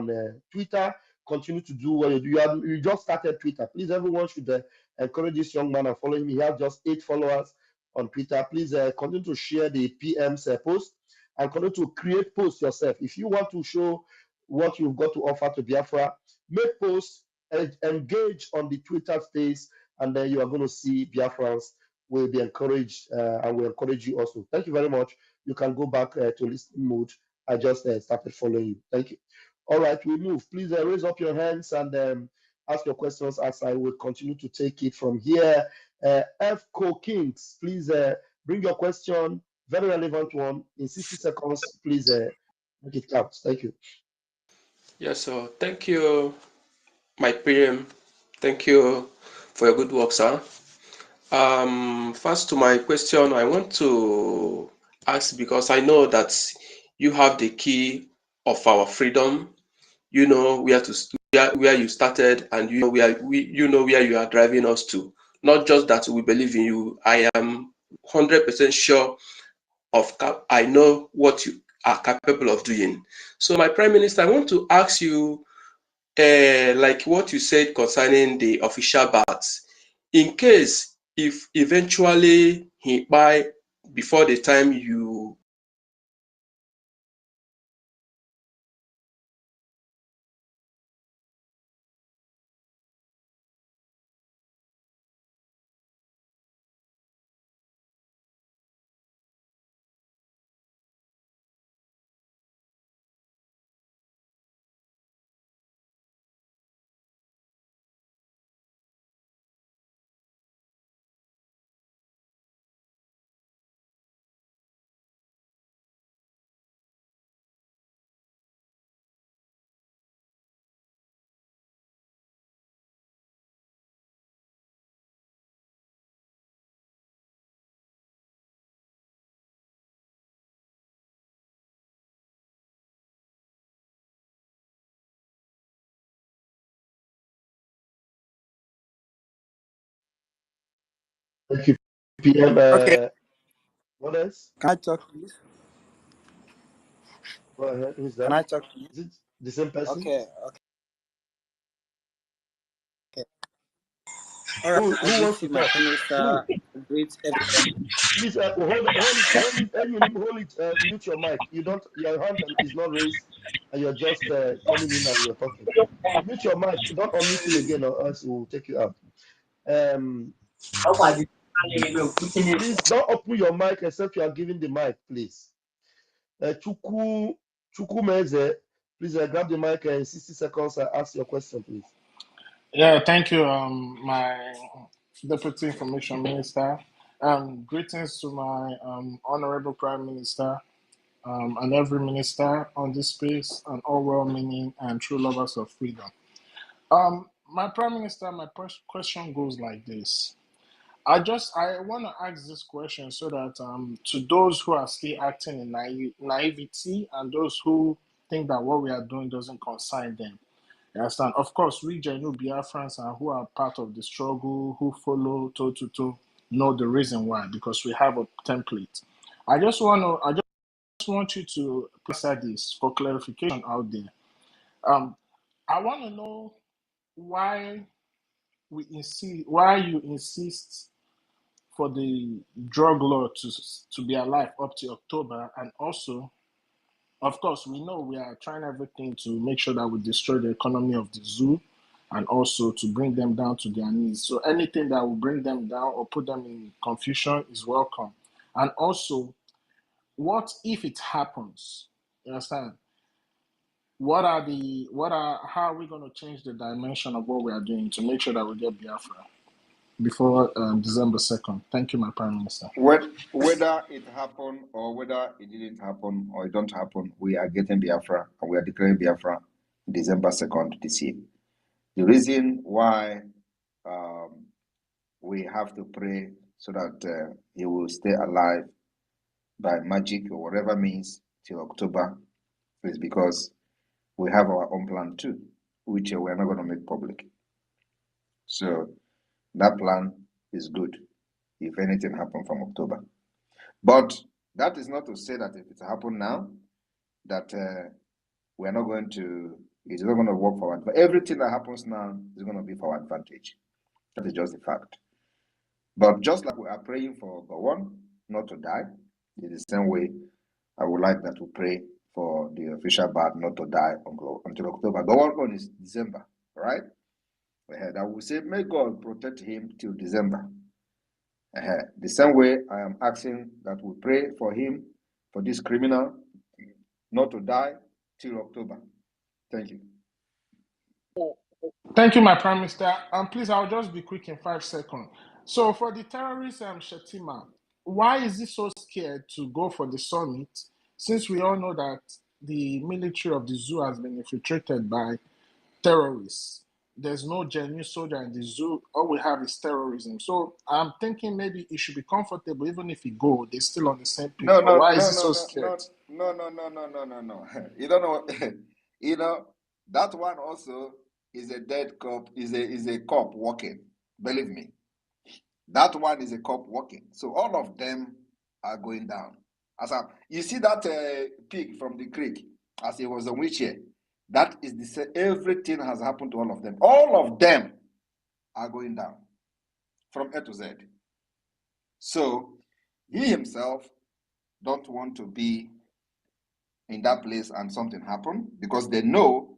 on Twitter. Continue to do what you do. You just started Twitter. Please, everyone should encourage this young man and follow him. He has just 8 followers on Twitter. Please continue to share the PM's post and continue to create posts yourself. If you want to show what you've got to offer to Biafra, make posts, engage on the Twitter space, and then you are going to see Biafrans will be encouraged, and will encourage you also. Thank you very much. You can go back to listening mode. I just started following you. Thank you. All right, we move. Please raise up your hands and ask your questions as I will continue to take it from here. FCO Kings, please bring your question, very relevant one, in 60 seconds. Please make it count. Thank you. Yes, so thank you, my PM. Thank you for your good work, sir. First to my question, I want to ask, because I know that you have the key of our freedom. You know where you started, and you know where you are driving us to. Not just that we believe in you. I am 100% sure I know what you are capable of doing. So, my Prime Minister, I want to ask you, like what you said concerning the official baths. In case if eventually he buy before the time you Thank you, PM. Okay. What else? Can I talk, please? Go ahead. Who's Can that? I talk, please? Is it the same person? Okay. All right. I Who greet wants to you, my talk? Prime Who? Minister. I greet everybody. Please hold it. Mute your mic. Your hand is not raised, and you're just coming in and you're talking. Mute your mic. Don't unmute it again, or else we'll take you out. Please don't open your mic except you are giving the mic, please. Chuku Meze, please grab the mic in 60 seconds and ask your question, please. Yeah, thank you, my Deputy Information Minister. Greetings to my Honorable Prime Minister and every minister on this space, and all well-meaning and true lovers of freedom. My Prime Minister, my first question goes like this. I want to ask this question so that to those who are still acting in naivety and those who think that what we are doing doesn't concern them. You understand? Of course, we genuine Biafrans and who are part of the struggle, who follow toe, know the reason why, because we have a template. I just want you to place this for clarification out there. I want to know why you insist for the drug law to be alive up to October, and also, of course, we know we are trying everything to make sure that we destroy the economy of the zoo and also to bring them down to their knees. So anything that will bring them down or put them in confusion is welcome. And also, what if it happens? You understand? How are we going to change the dimension of what we are doing to make sure that we get Biafra before December 2nd? Thank you, my Prime Minister. Whether it happened or whether it didn't happen or it don't happen, we are getting Biafra and we are declaring Biafra December 2nd this year. The reason why we have to pray so that he will stay alive by magic or whatever means till October is because we have our own plan too, which we are not going to make public. So that plan is good if anything happens from October. But that is not to say that if it happens now, that we are not going to It's not going to work for our advantage. Everything that happens now is going to be for our advantage. That is just the fact. But just like we are praying for Gowon not to die, in the same way, I would like that we pray for the official bard not to die until October. Gowon is December, right? I will say, may God protect him till December. The same way, I am asking that we pray for him, for this criminal, not to die till October. Thank you. Thank you, my Prime Minister. Please, I'll just be quick in 5 seconds. So for the terrorist Shetima, why is he so scared to go for the summit, since we all know that the military of the zoo has been infiltrated by terrorists? There's no genuine soldier in the zoo. All we have is terrorism. So I'm thinking maybe he should be comfortable, even if he go, they're still on the same page. No, Why is he so scared? No. You don't know. You know, that one also is a dead cop, is a cop walking. Believe me. That one is a cop walking. So all of them are going down. You see that pig from the creek, as he was on wheelchair. That is the same. Everything has happened to all of them. All of them are going down from A to Z. So he himself don't want to be in that place and something happen, because they know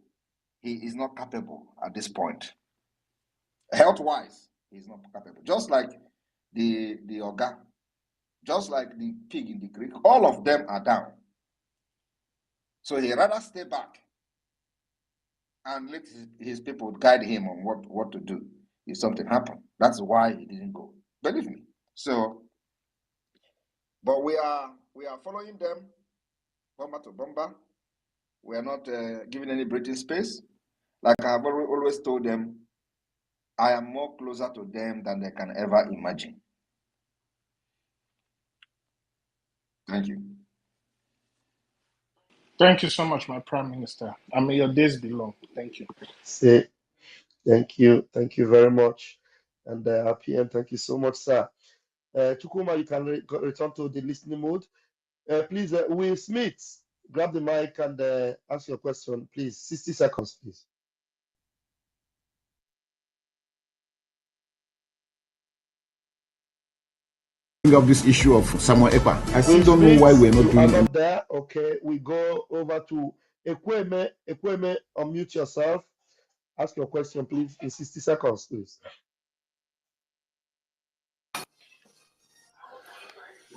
he is not capable at this point. Health-wise, he's not capable. Just like the Oga, just like the pig in the creek, all of them are down. So he rather stay back and let his people guide him on what to do if something happens. That's why he didn't go. Believe me. So, but we are following them, bomber to bomber. We are not giving any breathing space. Like I have always told them, I am more closer to them than they can ever imagine. Thank you. Thank you so much, my Prime Minister. May your days be long. Thank you. Thank you very much. And PM, thank you so much, sir. Chukuma, you can return to the listening mode. Please, Will Smith, grab the mic and ask your question, please. 60 seconds, please. Of this issue of Simon EKPA. I still don't know why we're not doing it. There. Okay, we go over to Ekweme. Ekweme, unmute yourself. Ask your question, please, in 60 seconds, please.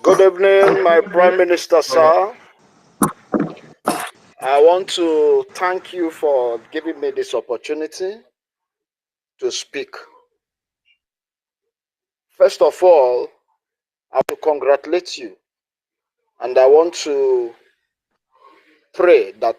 Good evening, my Prime Minister, sir. I want to thank you for giving me this opportunity to speak. First of all, I want to congratulate you, and I want to pray that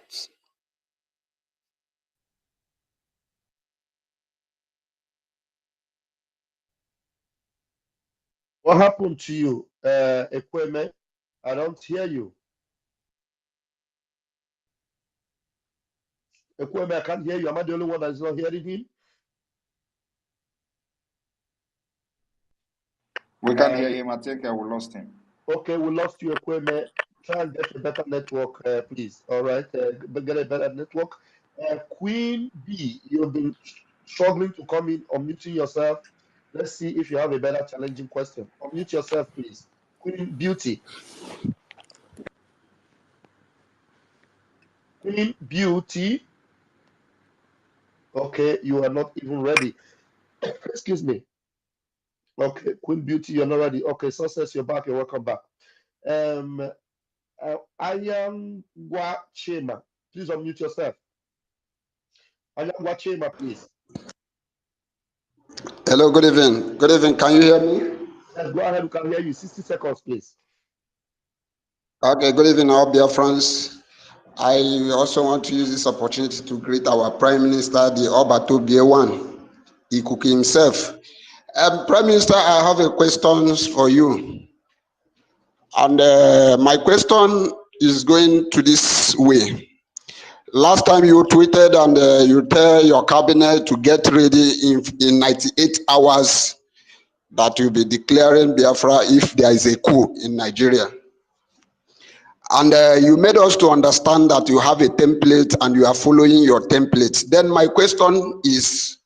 what happened to you, Ekweme? I don't hear you. Ekweme, I can't hear you. Am I the only one that is not hearing him? We can't hear him. I think we lost him. Okay, we lost you, Ekweme. Try and get a better network, please. All right, get a better network. Queen B, you've been struggling to come in, unmuting yourself. Let's see if you have a better challenging question. Unmute yourself, please. Queen Beauty. Queen Beauty. Okay, you are not even ready. Excuse me. Okay, Queen Beauty, you're not ready. Okay, Success, you're back. You're welcome back. Ayangwa Chema, please unmute yourself. Ayangwa Chema, please. Hello, good evening. Good evening. Can you hear me? Yes, go ahead. We can hear you. 60 seconds, please. Okay, good evening, all Biafrans. I also want to use this opportunity to greet our Prime Minister, the Obato BA1. He cooked himself. Prime Minister, I have a question for you. And my question is going to this way. Last time you tweeted and you tell your cabinet to get ready in 98 hours that you'll be declaring Biafra if there is a coup in Nigeria. And you made us to understand that you have a template and you are following your template. Then my question is,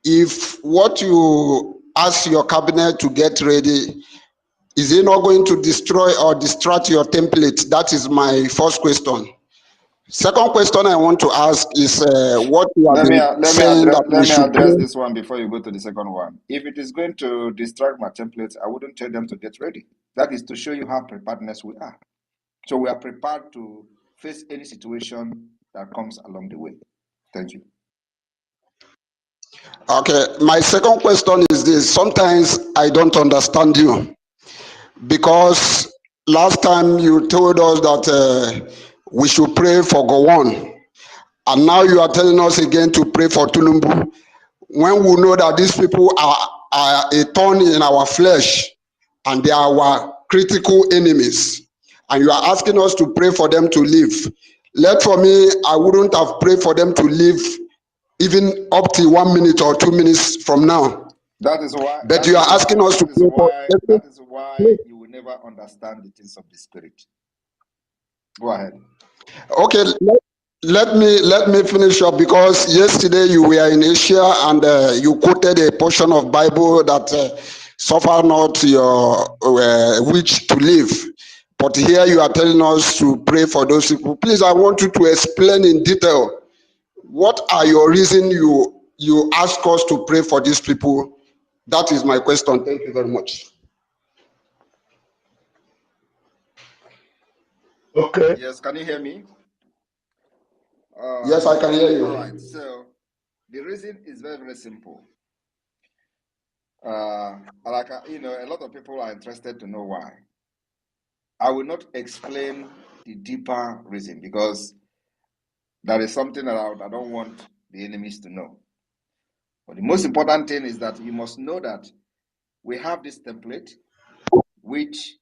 if what you ask your cabinet to get ready, is it not going to destroy or distract your template? That is my first question. Second question I want to ask is what you have been saying that we should address pray. this one before you go to the second one. If it is going to distract my templates, I wouldn't tell them to get ready. That is to show you how preparedness we are. So we are prepared to face any situation that comes along the way. Thank you. Okay, my second question is this. Sometimes I don't understand you, because last time you told us that we should pray for Gowon, and now you are telling us again to pray for Tulumbu, when we know that these people are a thorn in our flesh and they are our critical enemies, and you are asking us to pray for them to live. For me, I wouldn't have prayed for them to live even up to 1 minute or 2 minutes from now. That is why. But you are asking us to pray for. That is why you will never understand the things of the spirit. Go ahead. Okay, let me finish up, because yesterday you were in Asia and you quoted a portion of Bible that suffer not your witch to live. But here you are telling us to pray for those people. Please, I want you to explain in detail, what are your reasons you ask us to pray for these people? That is my question. Thank you very much. Okay. Yes, can you hear me? Yes, I can hear you. All right. So the reason is very, very simple. A lot of people are interested to know why. I will not explain the deeper reason, because that is something that I don't want the enemies to know. But the most important thing is that you must know that we have this template which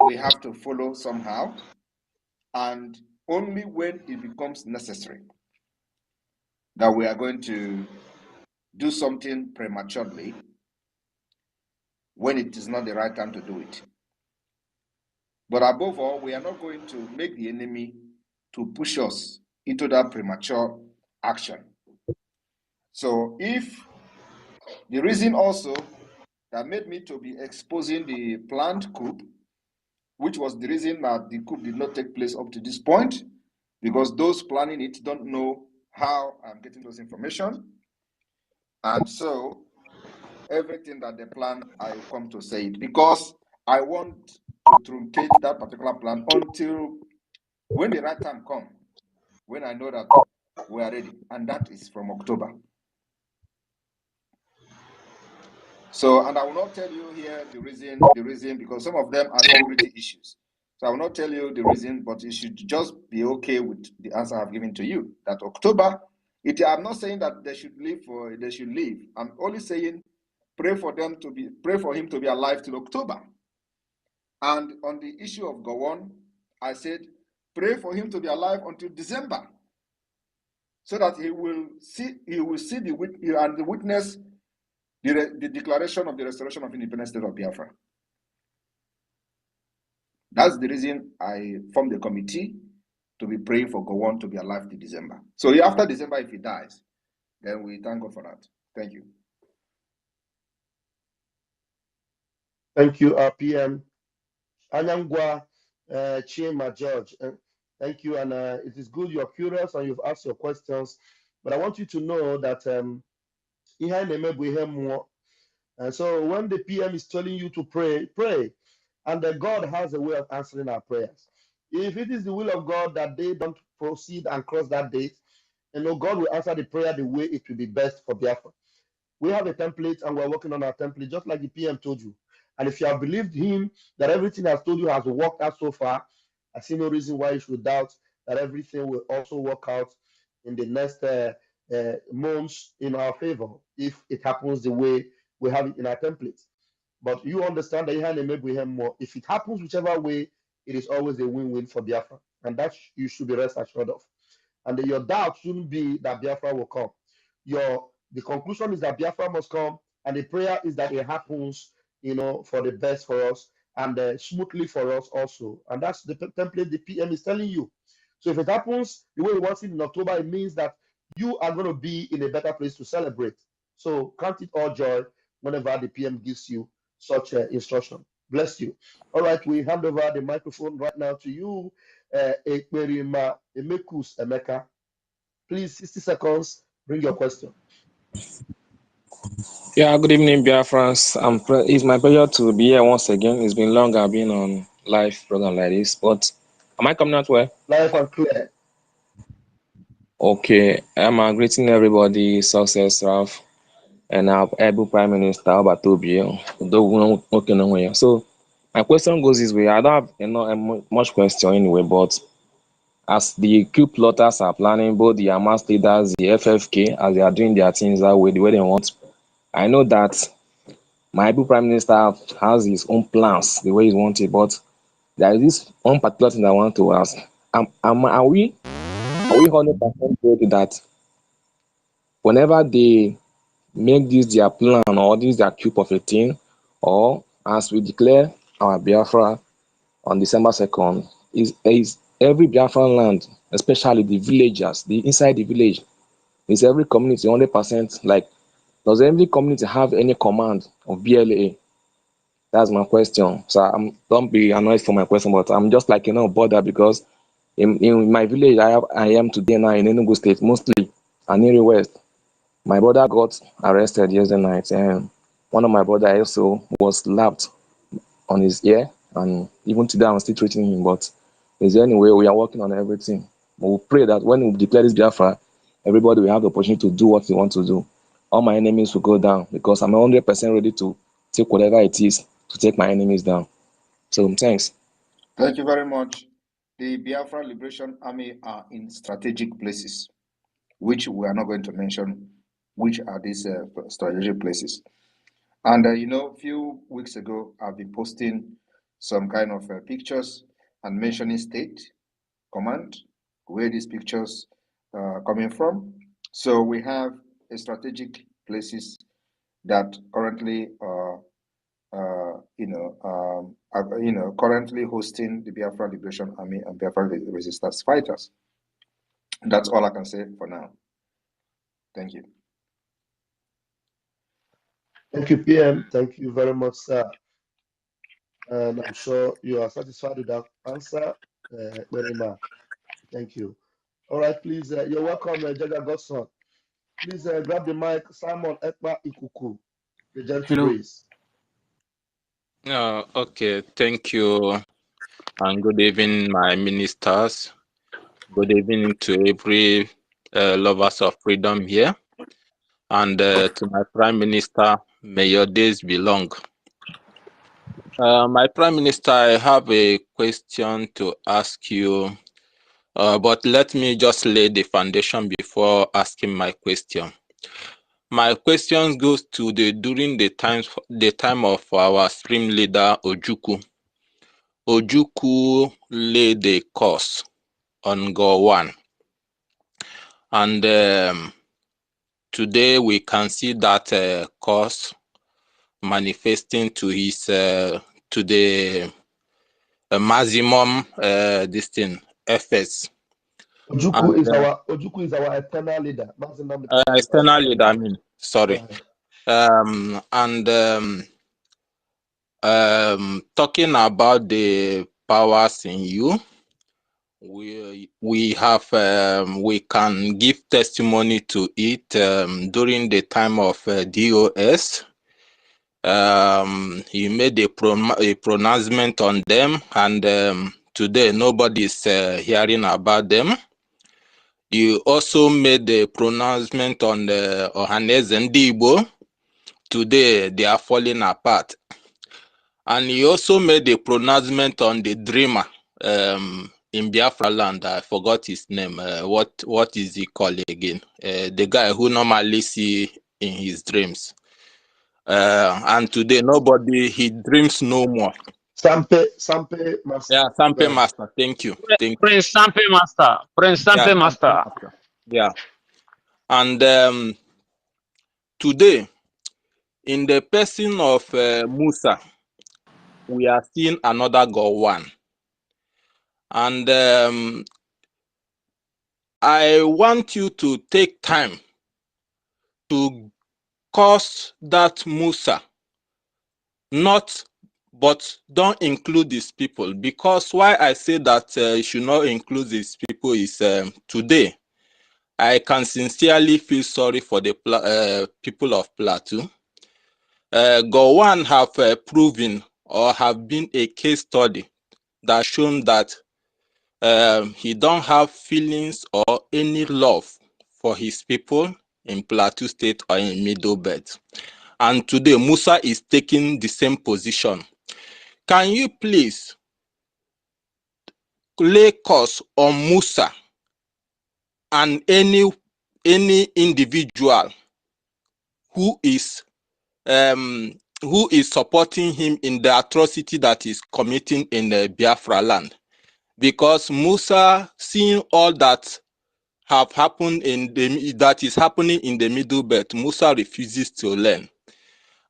we have to follow somehow, and only when it becomes necessary that we are going to do something prematurely when it is not the right time to do it. But above all, we are not going to make the enemy to push us into that premature action. So if the reason also that made me to be exposing the planned coup, which was the reason that the coup did not take place up to this point, because those planning it don't know how I'm getting those information. And so everything that they plan, I will come to say it, because I want to truncate that particular plan until when the right time comes, when I know that we are ready, and that is from October. So, and I will not tell you here the reason, because some of them are security issues. So I will not tell you the reason, but you should just be okay with the answer I've given to you. That October, I'm not saying that they should leave. I'm only saying pray for him to be alive till October. And on the issue of Gowon, I said pray for him to be alive until December, so that he will see and witness the declaration of the restoration of independent state of Biafra. That's the reason I formed the committee to be praying for Gowon to be alive till December. So after December, if he dies, then we thank God for that. Thank you. Thank you, PM. Anyangwa Chima George. Thank you. And it is good you're curious and you've asked your questions. But I want you to know that and so when the PM is telling you to pray, pray. And God has a way of answering our prayers. If it is the will of God that they don't proceed and cross that date, God will answer the prayer the way it will be best for Biafra. We have a template and we're working on our template, just like the PM told you. And if you have believed him that everything has told you has worked out so far, I see no reason why you should doubt that everything will also work out in the next months in our favor if it happens the way we have it in our template. But you understand that you have maybe more. If it happens whichever way, it is always a win-win for Biafra. And that you should be rest assured of. And your doubt shouldn't be that Biafra will come. The conclusion is that Biafra must come, and the prayer is that it happens, for the best for us. and smoothly for us also. And that's the template the PM is telling you. So if it happens the way he wants it in October, it means that you are going to be in a better place to celebrate. So count it all joy whenever the PM gives you such instruction. Bless you. All right, we hand over the microphone right now to you, Ekperima Emekus Emeka. Please, 60 seconds, bring your question. Yeah, good evening, Biafrans. It's my pleasure to be here once again. It's been long I've been on live program like this, but am I coming out well? Live and clear. Okay, I'm greeting everybody, Success Ralph, and our able Prime Minister Obatobie. So my question goes this way. I don't have much question anyway, but as the coup plotters are planning, both the Hamas leaders, the FFK, as they are doing their things that way, the way they want, I know that my able Prime Minister has his own plans, the way he wants it, but there is this one particular thing I want to ask. Are we 100% sure that whenever they make this their plan or this their coup of a thing, or as we declare our Biafra on December 2nd, is every Biafran land, especially the villagers, the inside the village, is every community 100% like, does every community have any command of BLA? That's my question. So don't be annoyed for my question, but I'm just like bothered because in my village I am today now in Enugu State, mostly Aniri West. My brother got arrested yesterday night, and one of my brother also was slapped on his ear, and even today I'm still treating him. But is there any way we are working on everything? We pray that when we declare this Biafra, everybody will have the opportunity to do what they want to do. All my enemies will go down because I'm 100% ready to take whatever it is to take my enemies down. So thanks. Thank you very much. The Biafra Liberation Army are in strategic places, which we are not going to mention, which are these strategic places. And a few weeks ago, I've been posting some kind of pictures and mentioning state, command, where these pictures are coming from. So we have a strategic places that currently are currently hosting the Biafra Liberation Army and Biafra Resistance Fighters. That's all I can say for now. Thank you. Thank you, PM. Thank you very much, sir. And I'm sure you are satisfied with that answer, Ekperima. Thank you. All right, please, you're welcome, Jaga Godson. Please grab the mic, Simon Ekpa Ikuku, the gentle Hello. breeze. Okay, thank you, and good evening, my ministers. Good evening to every lovers of freedom here, and to my Prime Minister, may your days be long. My Prime Minister, I have a question to ask you, but let me just lay the foundation before asking my question. My question goes to during the time of our stream leader Ojukwu. Ojukwu laid the course on Go1, and today we can see that course manifesting to his to the maximum efforts. Ojukwu is our eternal leader. External leader, I mean, sorry. Talking about the powers in you, we have we can give testimony to it during the time of DOS. He made a pronouncement on them, and today nobody is hearing about them. You also made a pronouncement on the Ohaneze Ndigbo. Today they are falling apart. And he also made a pronouncement on the dreamer in Biafra land. I forgot his name. What is he called again? The guy who normally see in his dreams. And today he dreams no more. Sampe Master. Yeah, Sampe Master. Thank you. Prince Sampe Master. Prince Sampe Master. Yeah. And today, in the person of Musa, we are seeing another Gowon. And I want you to take time to curse that Musa, but don't include these people. Because why I say that you should not include these people is today, I can sincerely feel sorry for the people of Plateau. Gowon have proven or have been a case study that shown that he don't have feelings or any love for his people in Plateau State or in Middle Belt. And today, Musa is taking the same position. Can you please lay curse on Musa and any individual who is supporting him in the atrocity that is committing in the Biafra land? Because Musa, seeing all that have happened that is happening in the Middle Belt, Musa refuses to learn.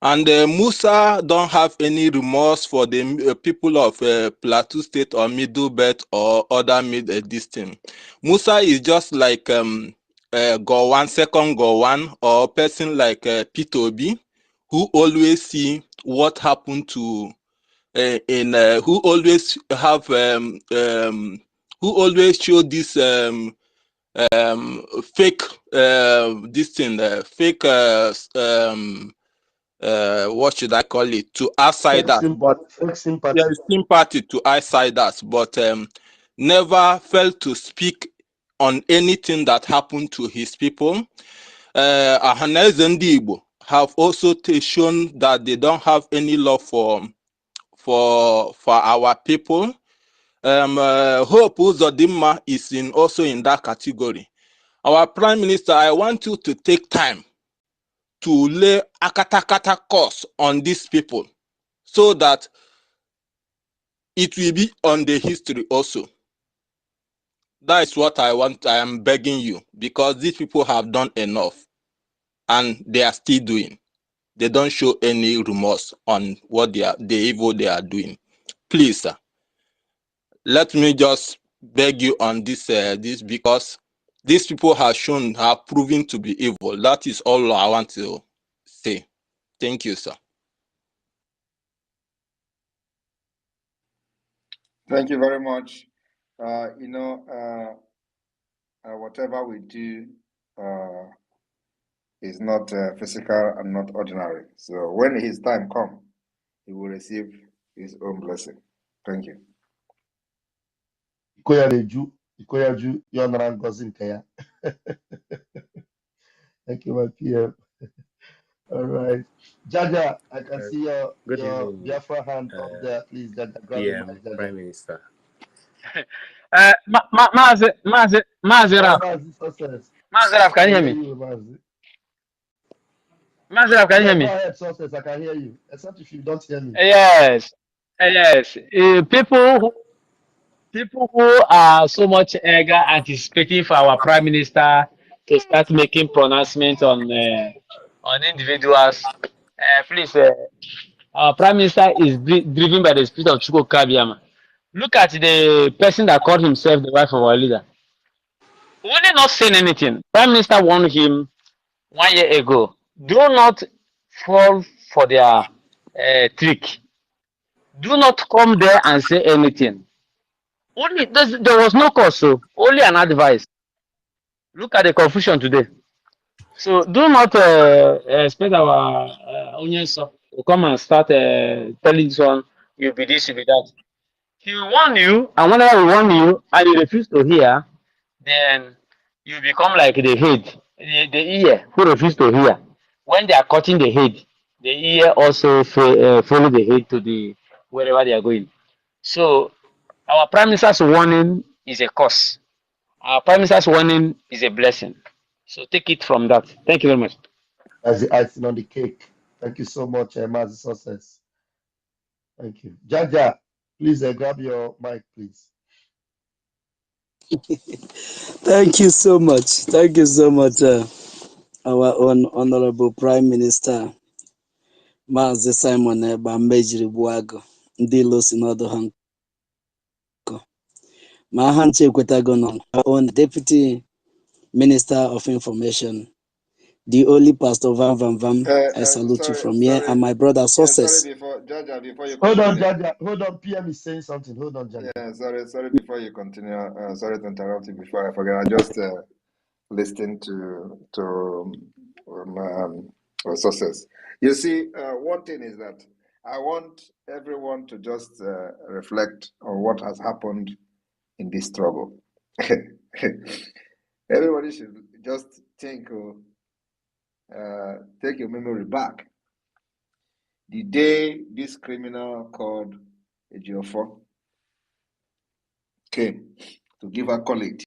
And Musa don't have any remorse for the people of Plateau State or Middle Belt or other distinct. Musa is just like Gowon, second Gowon, or person like Peter Obi, who always see what happened to who always have who always show this fake this thing fake what should I call it, to outsiders, but sympathy to outsiders, but never felt to speak on anything that happened to his people. Ahaneze Ndi Igbo have also shown that they don't have any love for our people. Hope Uzodinma is also in that category. Our Prime Minister, I want you to take time to lay akatakata course on these people so that it will be on the history also. That is what I want. I am begging you, because these people have done enough and they are still doing. They don't show any remorse on what the evil they are doing. Please, sir, let me just beg you on this because these people have proven to be evil. That is all I want to say. Thank you, sir. Thank you very much. Whatever we do is not physical and not ordinary. So when his time comes, he will receive his own blessing. Thank you. Ikoyaju, Yonara Ngozi nke ya. Thank you, my PM. All right. Jaja, I can see your Biafra hand up there. Please, Jaja, grab the mic, Jaja. Prime Minister. Mazi Raf, can you hear me? Mazi Raf, can you hear me? Go ahead, Success, I can hear you. Except if you don't hear me. Yes. People who are so much eager anticipating for our Prime Minister to start making pronouncements on individuals. Please, our Prime Minister is driven by the spirit of Chukwu Kabiyama. Look at the person that called himself the wife of our leader. Only not saying anything. Prime Minister warned him 1 year ago. Do not fall for their trick. Do not come there and say anything. Only there was no cause, so only an advice. Look at the confusion today. So do not expect our onions to come and start telling this one, you'll be this, you'll be that. He will warn you, and whenever he warn you and you refuse to hear, then you become like the head, the ear who refuse to hear. When they are cutting the head, the ear also follow the head to the wherever they are going. So our Prime Minister's warning is a curse. Our Prime Minister's warning is a blessing. So take it from that. Thank you very much. As the icing on the cake. Thank you so much, Mazi Success. Thank you. Jaja, please grab your mic, please. Thank you so much. Thank you so much, our Honorable Prime Minister, Mazi Simon Ekpa. ndị losi n'ọdụ ha nkọ. Ma ha nche ekwetago nọ on Deputy Minister of Information, the only Pastor Van Van Van. I salute you from here, and my brother Success. Before Jaja, before you Hold on, continue. Jaja. Hold on. PM is saying something. Hold on, Jaja. Yeah, sorry. Before you continue, sorry to interrupt you. Before I forget, I just listened to Success. You see, one thing is that I want everyone to just reflect on what has happened in this struggle. Everybody should just think, take your memory back. The day this criminal called Ejiofor came to give a colleague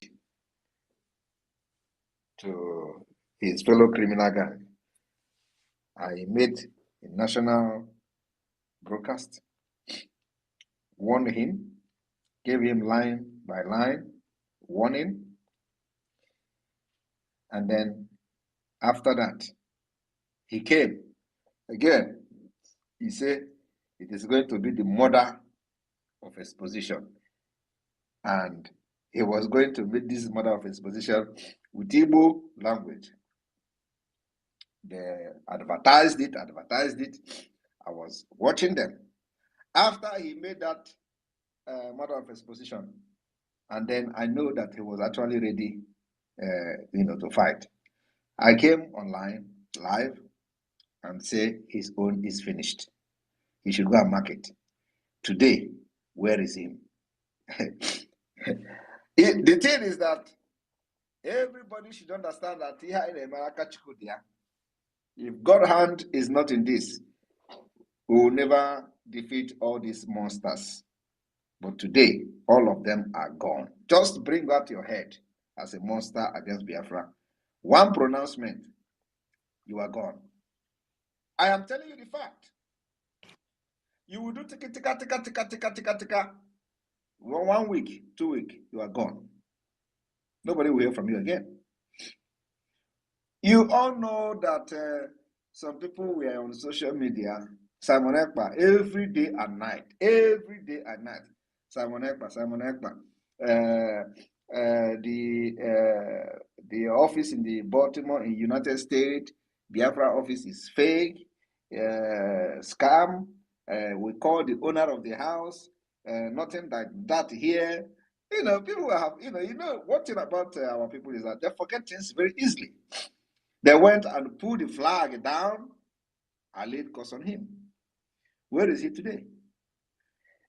to his fellow criminal gang, I made a national broadcast, warned him, gave him line by line warning, and then after that, he came again. He said it is going to be the murder of exposition, and he was going to make this murder of exposition with Igbo language. They advertised it. I was watching them. After he made that murder of exposition, and then I know that he was actually ready, to fight. I came online live and say his own is finished. He should go and mark it. Today, where is him? The thing is that everybody should understand that here in America, if God's hand is not in this, we will never defeat all these monsters. But today, all of them are gone. Just bring out your head as a monster against Biafra. One pronouncement, you are gone. I am telling you the fact. You will do tika. 1 week, 2 weeks, you are gone. Nobody will hear from you again. You all know that some people were on social media, Simon Ekpa, every day and night. Simon Ekpa. The office in the Baltimore in United States, Biafra office is fake, scam. We call the owner of the house. Nothing like that here. People have, one thing about our people is that they forget things very easily. They went and pulled the flag down. I laid curse on him. Where is he today?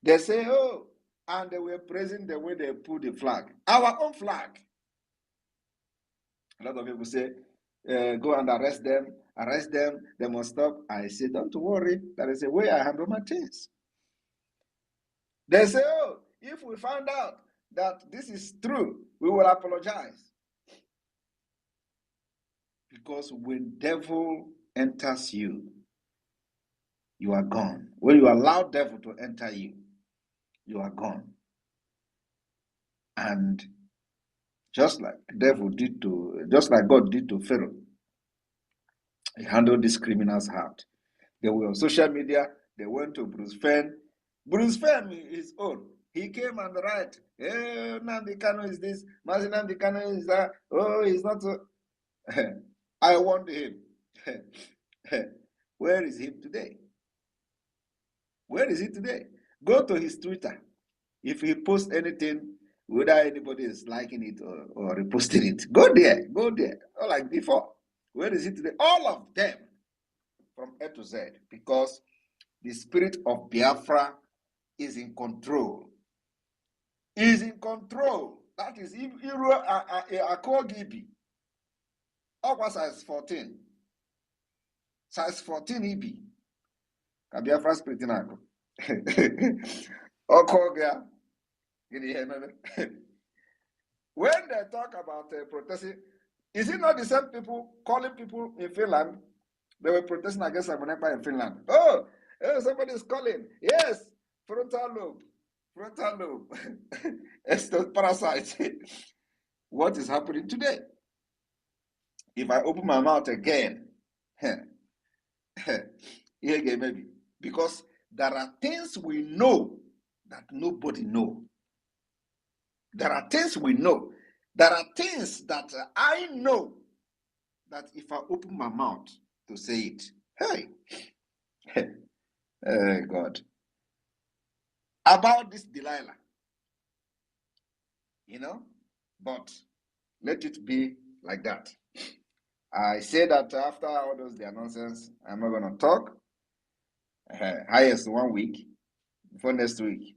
They say, oh, and they were praising the way they pulled the flag. Our own flag. A lot of people say, go and arrest them, they must stop. I say, don't worry, there is a way I handle my things. They say, oh, if we find out that this is true, we will apologize. Because when devil enters you, you are gone. When you allow devil to enter you, you are gone. And just like God did to Pharaoh, he handled this criminal's heart. They were on social media. They went to Bruce Fenn. Bruce Fenn is his own. He came and write, hey, Nnamdi Kanu is this, Mazi Nnamdi Kanu is that. Oh, he's not so. I warned him. Where is he today? Where is he today? Go to his Twitter. If he posts anything, whether anybody is liking it or reposting it, go there, or like before. Where is he today? All of them from A to Z, because the spirit of Biafra is in control. Is in control. That is a Gibi. Over size 14. Size 14 EB. Biafra spirit in Ako. When they talk about protesting, is it not the same people calling people in Finland? They were protesting against Simon Ekpa in Finland. Oh, somebody is calling. Yes, frontal lobe. It's the parasite. What is happening today? If I open my mouth again, here again maybe, because there are things we know that nobody knows. There are things we know. There are things that I know that if I open my mouth to say it, hey, God, about this Delilah, but let it be like that. I say that after all those their nonsense, I'm not going to talk. Highest 1 week. Before next week,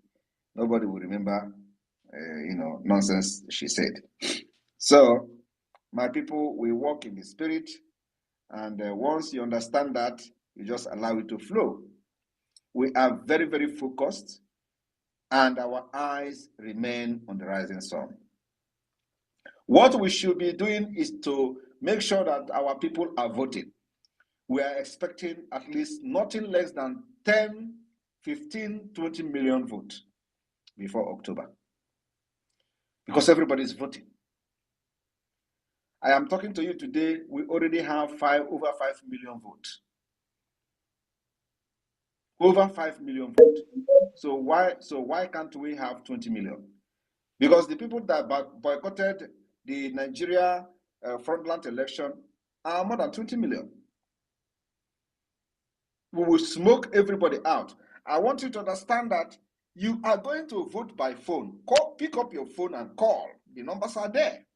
nobody will remember, nonsense she said. So, my people, we walk in the spirit, and once you understand that, you just allow it to flow. We are very, very focused, and our eyes remain on the rising sun. What we should be doing is to make sure that our people are voting. We are expecting at least nothing less than 10, 15, 20 million votes before October, because everybody is voting. I am talking to you today, we already have over 5 million votes. Over 5 million votes. So why can't we have 20 million? Because the people that boycotted the Nigeria frontland election are more than 20 million. We will smoke everybody out. I want you to understand that you are going to vote by phone. Pick up your phone and call. The numbers are there.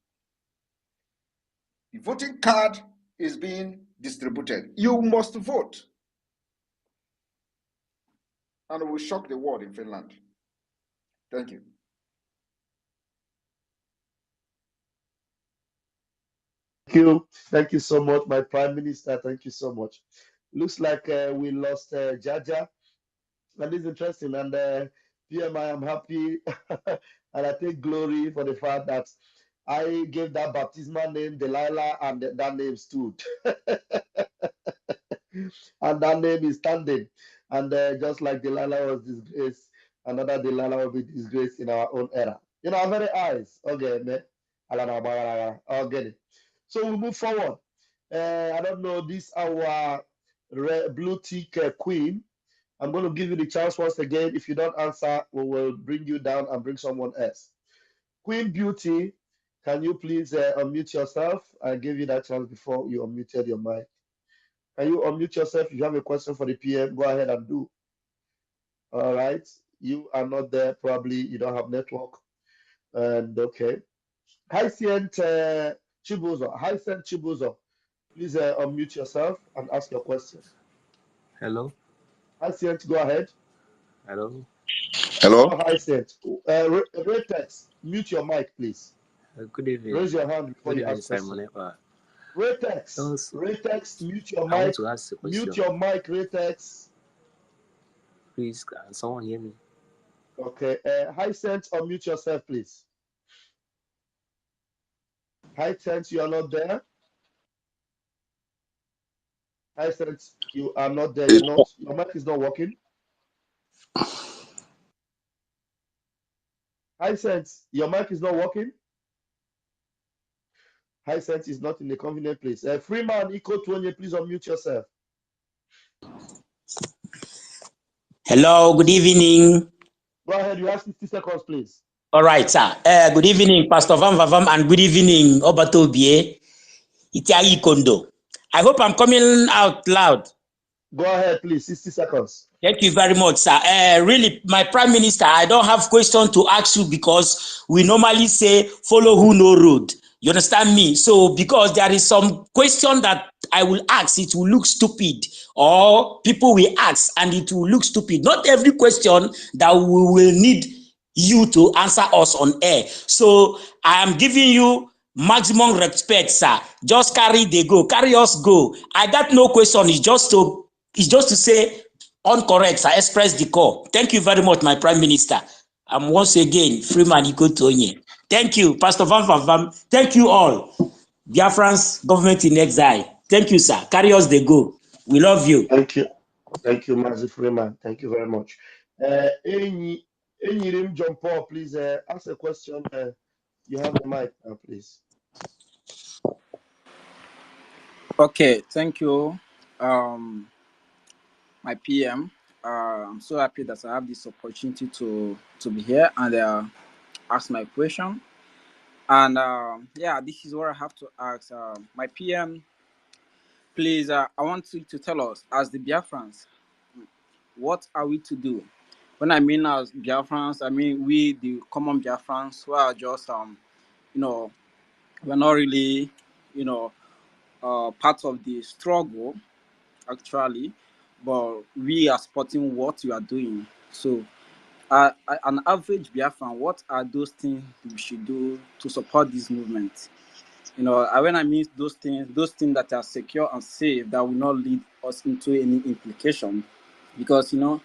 The voting card is being distributed. You must vote. And we will shock the world in Finland. Thank you. Thank you so much, my Prime Minister. Thank you so much. Looks like we lost Jaja. And it's interesting. And PMI, I'm happy. And I take glory for the fact that I gave that baptismal name Delilah, and that name stood. And that name is standing. And just like Delilah was disgraced, another Delilah will be disgraced in our own era. Our very eyes. Okay, man. I'll get it. So we move forward. I don't know, this our blue tick queen. I'm going to give you the chance once again. If you don't answer, we will bring you down and bring someone else. Queen Beauty, can you please unmute yourself? I gave you that chance before you unmuted your mic. Can you unmute yourself? If you have a question for the PM, go ahead and do. All right. You are not there. Probably you don't have network. And okay. Hyacinth Chibuzo. Hyacinth Chibuzo. Please unmute yourself and ask your question. Hello. Hyacinth, go ahead. Hello. Hello. Oh, Hyacinth. Retex, mute your mic, please. Good evening. Raise your hand before Good you evening, ask Simon question. EKPA. Retex, mute your I want mic. to ask a question. Mute your mic, Retex. Please, can someone hear me? Okay. Hyacinth, unmute yourself, please. Hyacinth, you are not there. Hyacinth, you are not there. You're not. Your mic is not working. Hyacinth, your mic is not working. Hyacinth is not in a convenient place. Freeman, Iko Tuonye, please unmute yourself. Hello, good evening. Go ahead, you have 60 seconds, please. All right, sir. Good evening, Pastor Van Vavam, and good evening, Obatobie, Itiayi Kondo. I hope I'm coming out loud. Go ahead, please, 60 seconds. Thank you very much, sir. Really, my Prime Minister, I don't have question to ask you because we normally say, follow who know road. You understand me? So, because there is some question that I will ask, it will look stupid, or people will ask and it will look stupid. Not every question that we will need you to answer us on air. So, I am giving you maximum respect, sir. Just carry us go. I got no question. It's just to say, uncorrect, sir. Express the call. Thank you very much, my Prime Minister. I'm once again Freeman Ikotonye. Thank you, Pastor Van Vam. Thank you all. Biafran's government in exile. Thank you, sir. Carry us the go. We love you. Thank you. Thank you, Mazi Freeman. Thank you very much. Enyirim John Paul, please ask a question. You have the mic now, please. Okay, thank you, my PM. I'm so happy that I have this opportunity to be here and ask my question. And yeah, this is what I have to ask. My PM, please, I want you to tell us, as the Biafrans, what are we to do? When I mean as Biafrans, I mean we, the common Biafrans, who are just, you know, we're not really, you know, part of the struggle, actually, but we are supporting what you are doing. So, an average Biafran, what are those things we should do to support this movement? You know, when I mean those things that are secure and safe, that will not lead us into any implication, because you know,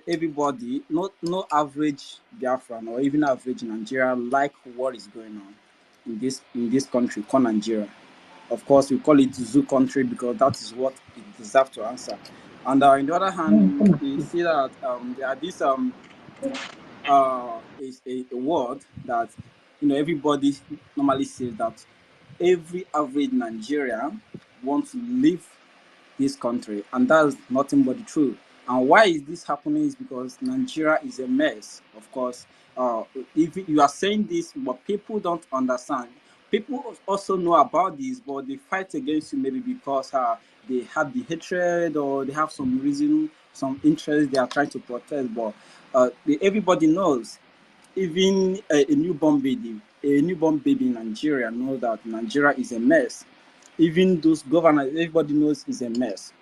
everybody, no average Biafran or even average Nigeria like what is going on in this country called Nigeria. Of course, we call it zoo country because that is what it deserves to answer. And on the other hand, we see that there are this is a word that everybody normally says, that every average Nigerian wants to leave this country, and that's nothing but the truth. And why is this happening is because Nigeria is a mess. Of course, if you are saying this, but people don't understand. People also know about this, but they fight against you maybe because they have the hatred, or they have some reason, some interest they are trying to protect. But everybody knows, even a newborn baby in Nigeria knows that Nigeria is a mess. Even those governors, everybody knows is a mess.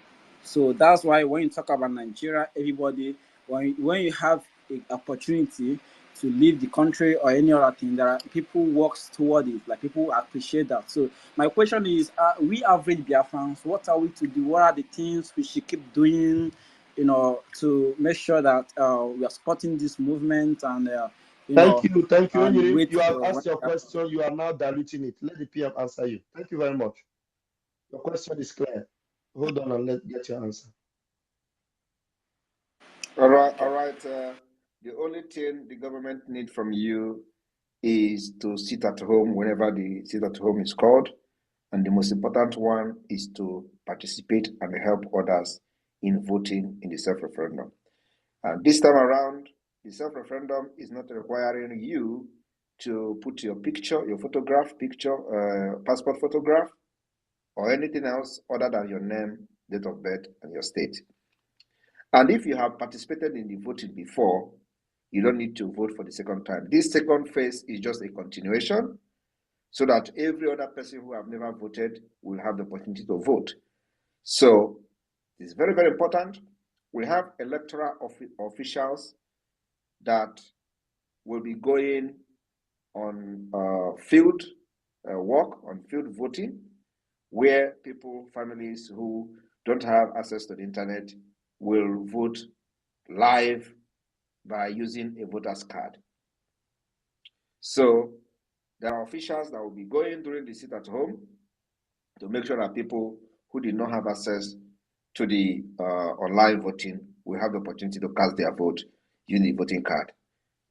So that's why when you talk about Nigeria, everybody, when you have an opportunity to leave the country or any other thing, there are people works toward it, like people appreciate that. So my question is, we average Biafrans, what are we to do? What are the things we should keep doing, to make sure that we are supporting this movement and Thank you. and wait You have for asked your question. You are now diluting it. Let the PM answer you. Thank you very much. Your question is clear. Hold on and let's get your answer. All right. The only thing the government need from you is to sit at home whenever the sit at home is called. And the most important one is to participate and help others in voting in the self-referendum. And this time around, the self-referendum is not requiring you to put your picture, your photograph, passport photograph, or anything else other than your name, date of birth, and your state. And if you have participated in the voting before, you don't need to vote for the second time. This second phase is just a continuation, so that every other person who have never voted will have the opportunity to vote. So it's very, very important. We have electoral officials that will be going on field work, on field voting, where families who don't have access to the internet will vote live by using a voter's card. So there are officials that will be going during the sit at home to make sure that people who did not have access to the online voting will have the opportunity to cast their vote using the voting card.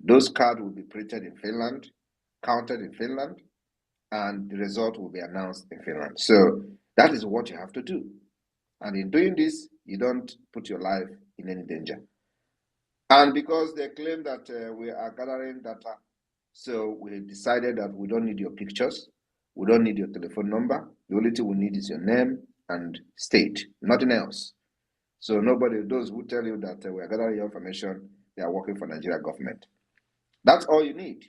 Those cards will be printed in Finland, counted in Finland, and the result will be announced in Finland. So that is what you have to do. And in doing this, you don't put your life in any danger. And because they claim that we are gathering data, so we decided that we don't need your pictures, we don't need your telephone number. The only thing we need is your name and state, nothing else. So those who tell you that we are gathering your information, they are working for Nigerian government. That's all you need.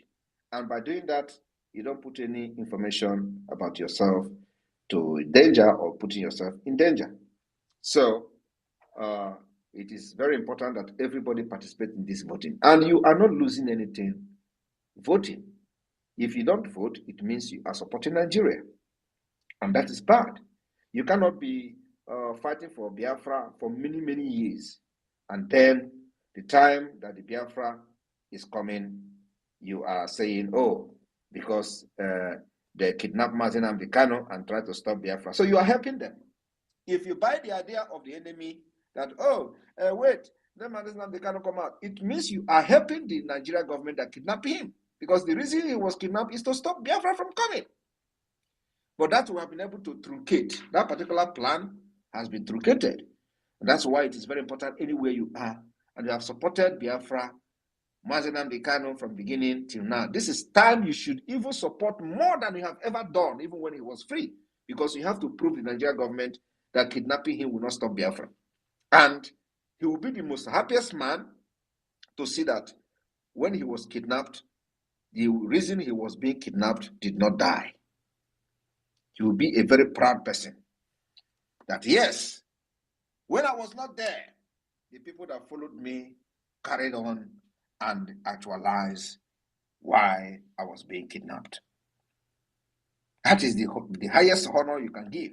And by doing that, you don't put any information about yourself to danger or putting yourself in danger. So it is very important that everybody participate in this voting. And you are not losing anything voting. If you don't vote, it means you are supporting Nigeria. And that is bad. You cannot be fighting for Biafra for many, many years. And then the time that the Biafra is coming, you are saying, oh, because they kidnapped Mazen Ambikano and try to stop Biafra. So you are helping them. If you buy the idea of the enemy that, wait, then Mazen Ambikano come out, it means you are helping the Nigerian government that kidnapped him. Because the reason he was kidnapped is to stop Biafra from coming. But that we have been able to truncate. That particular plan has been truncated. And that's why it is very important anywhere you are. And you have supported Biafra, Mazen Nnamdi Kanu from beginning till now. This is time you should even support more than you have ever done, even when he was free. Because you have to prove to the Nigerian government that kidnapping him will not stop Biafra. And he will be the most happiest man to see that when he was kidnapped, the reason he was being kidnapped did not die. He will be a very proud person. That yes, when I was not there, the people that followed me carried on and actualized why I was being kidnapped. That is the highest honor you can give.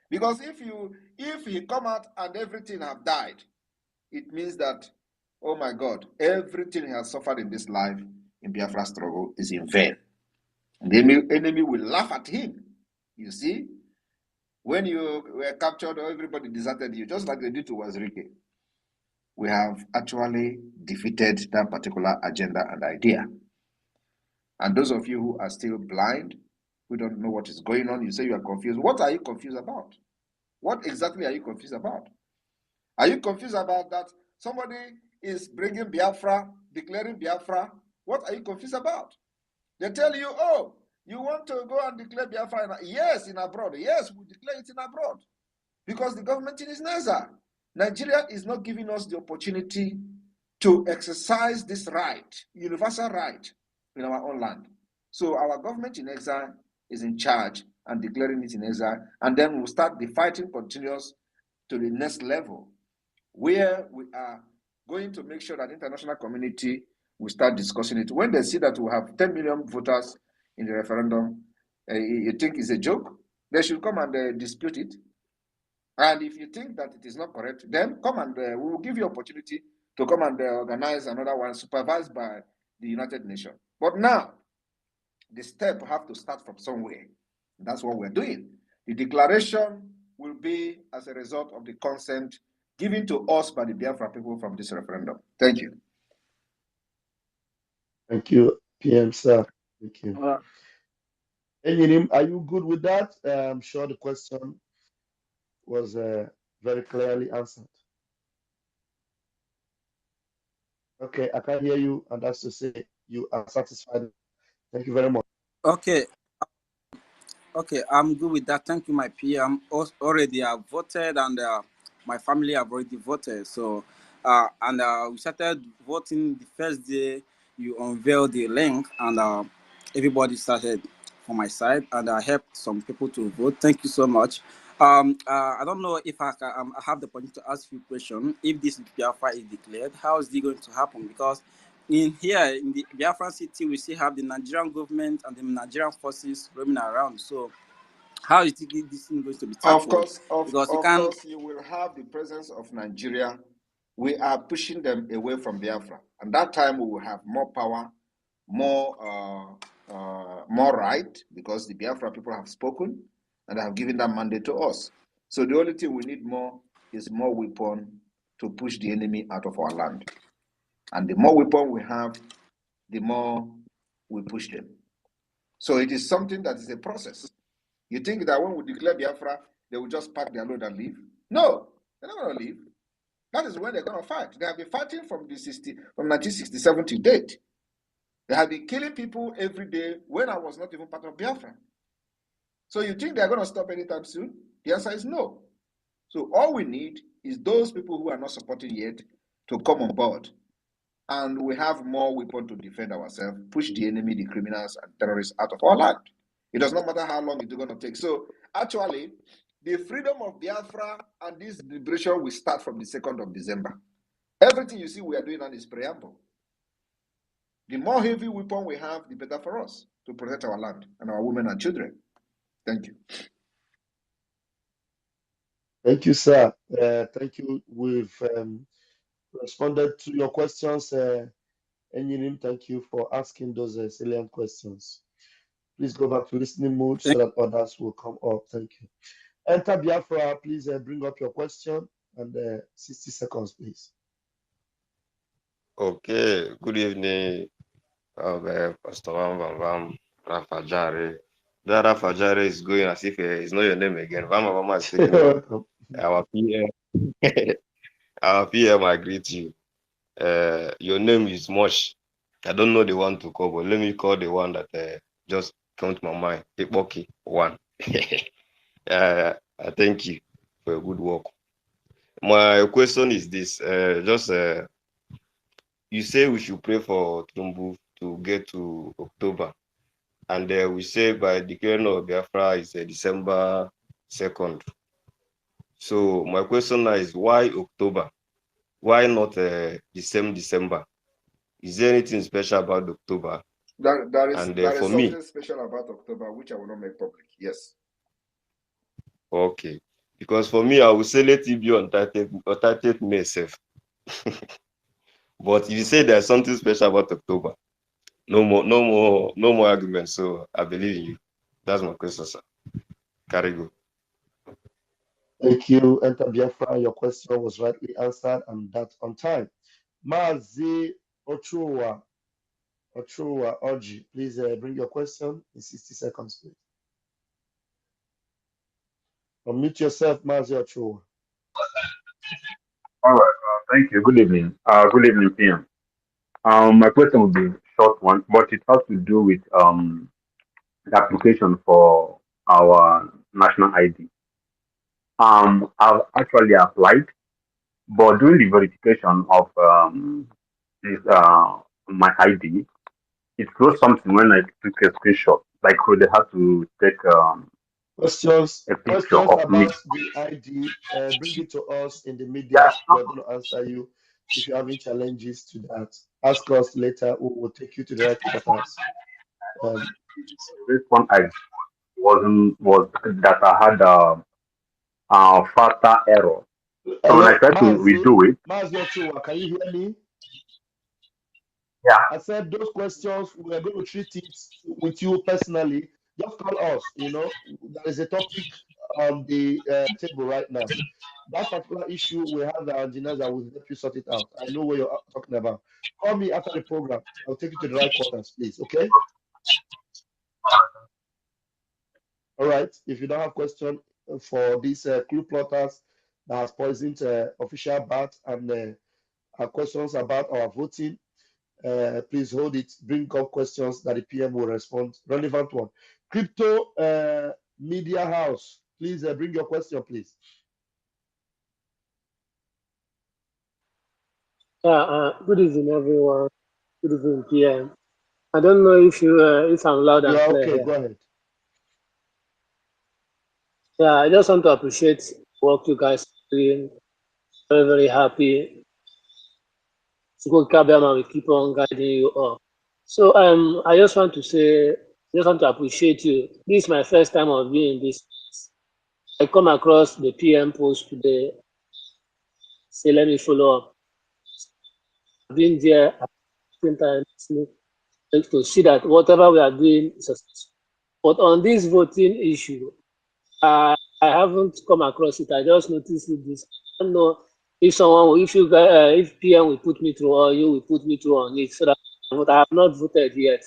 Because if he come out and everything have died, it means that, oh my God, everything he has suffered in this life in Biafra struggle is in vain. And the enemy will laugh at him. You see, when you were captured, everybody deserted you, just like they did to Wazirike. We have actually defeated that particular agenda and idea. And those of you who are still blind, who don't know what is going on, you say you are confused. What are you confused about? What exactly are you confused about? Are you confused about that somebody is bringing Biafra, declaring Biafra? What are you confused about? They tell you, oh, you want to go and declare Biafra? Yes, in abroad. Yes, we declare it in abroad. Because the government is Neza. Nigeria is not giving us the opportunity to exercise this right, universal right, in our own land. So our government in exile is in charge and declaring it in exile, and then we'll start the fighting continues to the next level, where we are going to make sure that the international community will start discussing it. When they see that we have 10 million voters in the referendum, you think it's a joke? They should come and dispute it. And if you think that it is not correct, then come and we will give you opportunity to come and organize another one supervised by the United Nations. But now, the step have to start from somewhere. That's what we're doing. The declaration will be as a result of the consent given to us by the Biafra people from this referendum. Thank you. Thank you, PM sir. Thank you. Enyinim, are you good with that? I'm sure the question was very clearly answered. Okay, I can hear you, and that's to say you are satisfied. Thank you very much. Okay, I'm good with that. Thank you, my PM. Already I've voted, and my family have already voted. So, we started voting the first day you unveiled the link, and everybody started from my side, and I helped some people to vote. Thank you so much. I don't know if I have the opportunity to ask you a question. If this Biafra is declared, how is it going to happen? Because in the Biafra city, we still have the Nigerian government and the Nigerian forces roaming around. So how is this thing going to be tackled? Of course, you will have the presence of Nigeria. We are pushing them away from Biafra. And that time we will have more power, more right, because the Biafra people have spoken and have given that mandate to us. So the only thing we need more is more weapon to push the enemy out of our land. And the more weapon we have, the more we push them. So it is something that is a process. You think that when we declare Biafra, they will just pack their load and leave? No, they're not going to leave. That is when they're going to fight. They have been fighting from 1967 to date. They have been killing people every day when I was not even part of Biafra. So you think they're going to stop anytime soon? The answer is no. So all we need is those people who are not supporting yet to come on board. And we have more weapons to defend ourselves, push the enemy, the criminals and terrorists out of our land. It does not matter how long it's going to take. So actually, the freedom of Biafra and this liberation will start from the 2nd of December. Everything you see we are doing on this preamble. The more heavy weapon we have, the better for us to protect our land and our women and children. Thank you. Thank you, sir. Thank you. We've responded to your questions. Enyinim, thank you for asking those salient questions. Please go back to listening mode so that others will come up. Thank you. Enter Biafra, please bring up your question, and 60 seconds, please. Okay, good evening, Pastor Vam, Rafajare. That Rafajare is going as if it's not your name again. Vama is taking our PM. Our PM, I greet you. Your name is Mosh. I don't know the one to call, but let me call the one that just come to my mind. Ipoki one. I thank you for your good work. My question is this: you say we should pray for Tinubu to get to October, and we say by declaring of Biafra is December 2nd. So my question now is, why October? Why not the same December? Is there anything special about October? There is For something me, special about October, which I will not make public. Yes. okay. Because for me, I will say let it be on 30th May safe. But if you say there's something special about October, no more arguments. So I believe in you. That's my question, sir. Carry go. Thank you, Enter Biafra. Your question was rightly answered, and that's on time. Mazi Ochoa Oji, please bring your question in 60 seconds, please. Unmute yourself, Mazi Ochoa. All right. Thank you. Good evening. Good evening, PM. My question will be a short one, but it has to do with the application for our national ID. I've actually applied, but during the verification of this my ID, it throws something when I took a screenshot. Like they had to take Questions a picture of me. about the ID, bring it to us in the media. We're going to answer you. If you're having challenges to that, ask us later. We will take you to the right quarters. This one I was that I had faster error. So when I Hello, tried to redo it, Mazi Ochoa, can you hear me? yeah, I said those questions, we're going to treat it with you personally. Just call us. There is a topic on the table right now. That particular issue, we have the engineers that will help you sort it out. I know what you're talking about. Call me after the program. I'll take you to the right quarters, please. Okay? All right. If you don't have question for these clue plotters that has poisoned official bat and questions about our voting, please hold it. Bring up questions that the PM will respond. Relevant one. Crypto Media House, please bring your question, please. Good evening, everyone. Good evening, PM. I don't know if I'm loud and clear. Okay, here. go ahead. Yeah, I just want to appreciate the work you guys are doing. Very, very happy. We keep on guiding you up. So I just want to appreciate you. This is my first time of being in this. I come across the PM post today. Say, let me follow up. I've been there at the same time to see that whatever we are doing is successful. But on this voting issue, I haven't come across it. I just noticed this. I don't know if PM will put me through or you will put me through on it. So that, but I have not voted yet.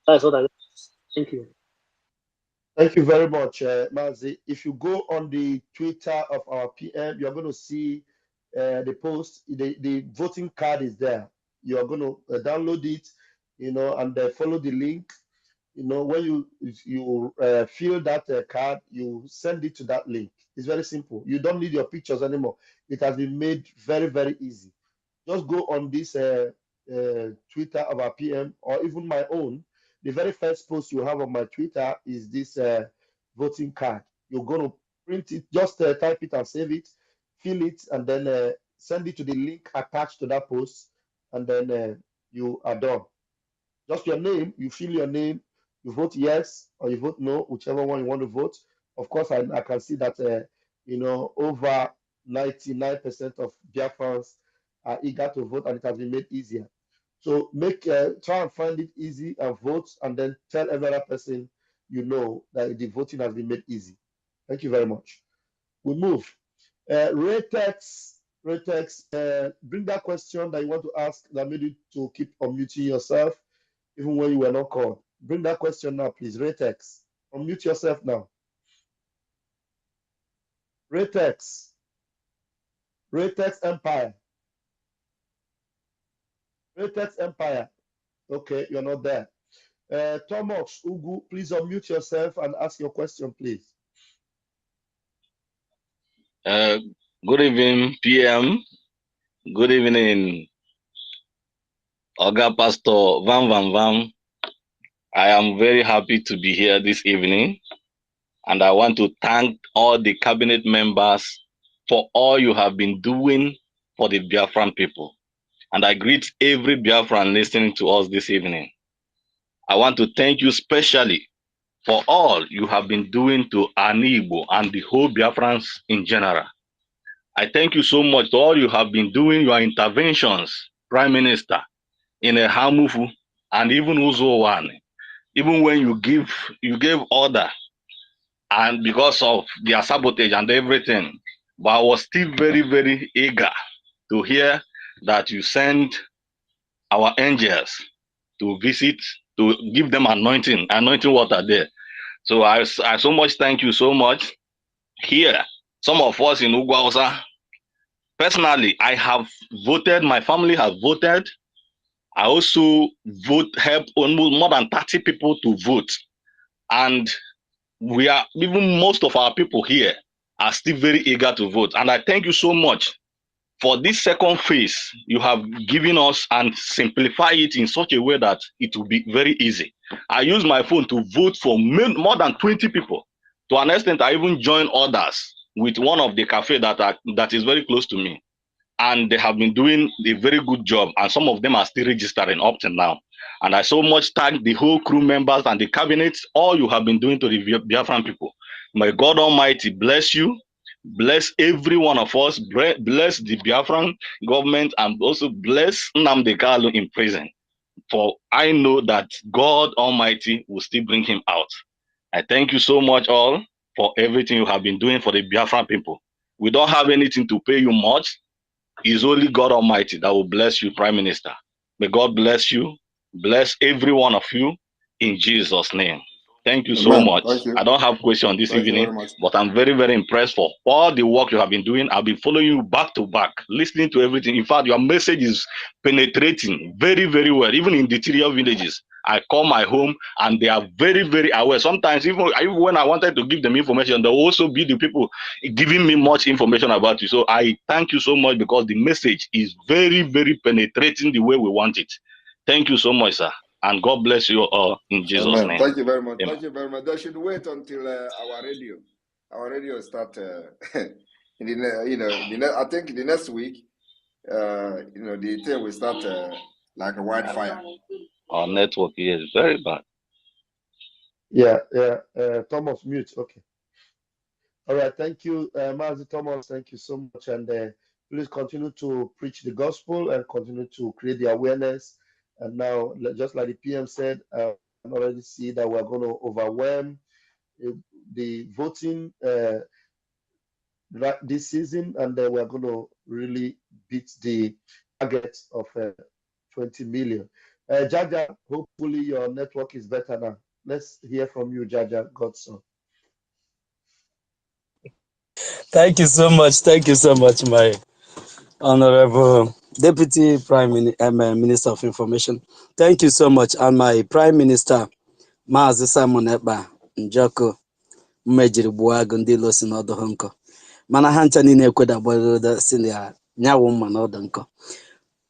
That's what I. Thank you. Thank you very much, Mazi. If you go on the Twitter of our PM, you're going to see the post. The voting card is there. You're going to download it, and follow the link. When you fill that card, you send it to that link. It's very simple. You don't need your pictures anymore. It has been made very, very easy. Just go on this Twitter of our PM or even my own. The very first post you have on my Twitter is this voting card. You're going to print it, just type it and save it, fill it, and then send it to the link attached to that post, and then you are done. Just your name, you fill your name, you vote yes or you vote no, whichever one you want to vote. Of course, I can see that over 99% of Biafrans are eager to vote, and it has been made easier. So try and find it easy and vote, and then tell every other person that the voting has been made easy. Thank you very much. We move. Retex, bring that question that you want to ask that made you to keep unmuting yourself even when you were not called. Bring that question now, please. Retex, unmute yourself now. Retex, Relocates Empire. Relocates Empire. Okay, you're not there. Thomas Ugu, please unmute yourself and ask your question, please. Good evening, PM. Good evening, Oga Pastor Van Van Van. I am very happy to be here this evening, and I want to thank all the cabinet members for all you have been doing for the Biafran people. And I greet every Biafran listening to us this evening. I want to thank you specially for all you have been doing to Anibo and the whole Biafrans in general. I thank you so much for all you have been doing, your interventions, Prime Minister, in a Hamufu and even Uzowane. Even when you gave order, and because of their sabotage and everything, but I was still very, very eager to hear that you send our angels to visit, to give them anointing water there. So I so much thank you so much. Here, some of us in Ugwausa, personally, I have voted, my family has voted. I also help almost more than 30 people to vote. And we are, even most of our people here are still very eager to vote. And I thank you so much for this second phase you have given us and simplify it in such a way that it will be very easy. I use my phone to vote for more than 20 people. To an extent, I even join others with one of the cafe that is very close to me. And they have been doing a very good job, and some of them are still registering up to now. And I so much thank the whole crew members and the cabinet, all you have been doing to the Biafran people. May God Almighty bless you, bless every one of us, bless the Biafran government, and also bless Nnamdi Kanu in prison. For I know that God Almighty will still bring him out. I thank you so much all for everything you have been doing for the Biafran people. We don't have anything to pay you much. It's only God Almighty that will bless you, Prime Minister. May God bless you, bless every one of you in Jesus' name. Thank you so much. Thank you. I don't have question this evening, but I'm very, very impressed for all the work you have been doing. I've been following you back to back, listening to everything. In fact, your message is penetrating very, very well, even in the interior villages. I call my home and they are very, very aware. Sometimes even when I wanted to give them information, there will also be the people giving me much information about you. So I thank you so much because the message is very, very penetrating the way we want it. Thank you so much, sir. And God bless you all in Jesus' name. Thank you very much. Amen. Thank you very much. They should wait until our radio start in the I think the next week, the thing will start like a wildfire. Our network here is very bad. Yeah. Thomas, mute. Okay. All right. Thank you, Mazi Thomas. Thank you so much. And please continue to preach the gospel and continue to create the awareness. And now, just like the PM said, I can already see that we're going to overwhelm the voting this season, and then we're going to really beat the target of 20 million. Jaja, hopefully your network is better now. Let's hear from you, Jaja Godson. Thank you so much. Thank you so much, my Honorable Deputy Minister of Information. Thank you so much. And my Prime Minister, Mazi Simon Ekpa, Njoko, Mmejiri Buagu, ndị lo si n'ọdụ ha nkọ. Mana ha ncha niile ekweda gbara si na nyawo mma n'ọdụ nkọ.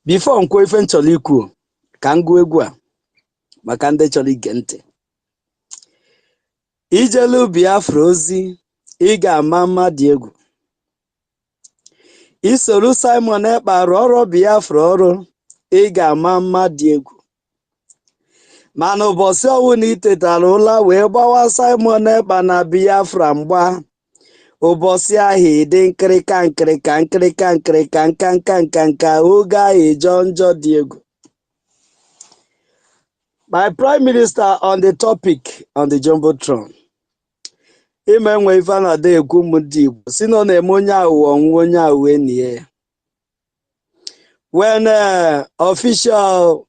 Before nkwo ife nchọrọ ikwu, ka m gụọ egwu a maka ndị chọrọ ige ntị. Ijelu Biafra ozi, ị ga-ama mma dị egwu. Isoro Simon Ekpa rụọ ọrụ Biafra ọrụ, ị ga-ama mma dị egwu. Mana ụbọchị ọwụna itetara ụla wee gbawa Simon Ekpa na Biafra mgba. Ụbọchị ahụ dị nkịrịka oge ahụ jọọ njọ dị egwu. My Prime Minister on the topic on the Jumbotron. Ime nwe ife na-ada ekwu m ndị Igbo si na ọ na-eme onye aghụghọ ọnwụ onye aghụghọ enyi ya. When official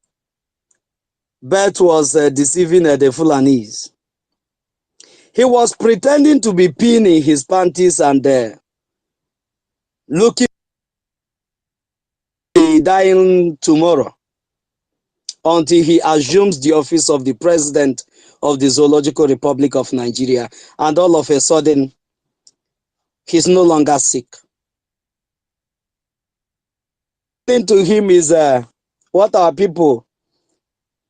Bet was deceiving the Fulanis, he was pretending to be peeing his panties and looking dying tomorrow until he assumes the office of the President of the Zoological Republic of Nigeria, and all of a sudden, he's no longer sick. Thing to him is what our people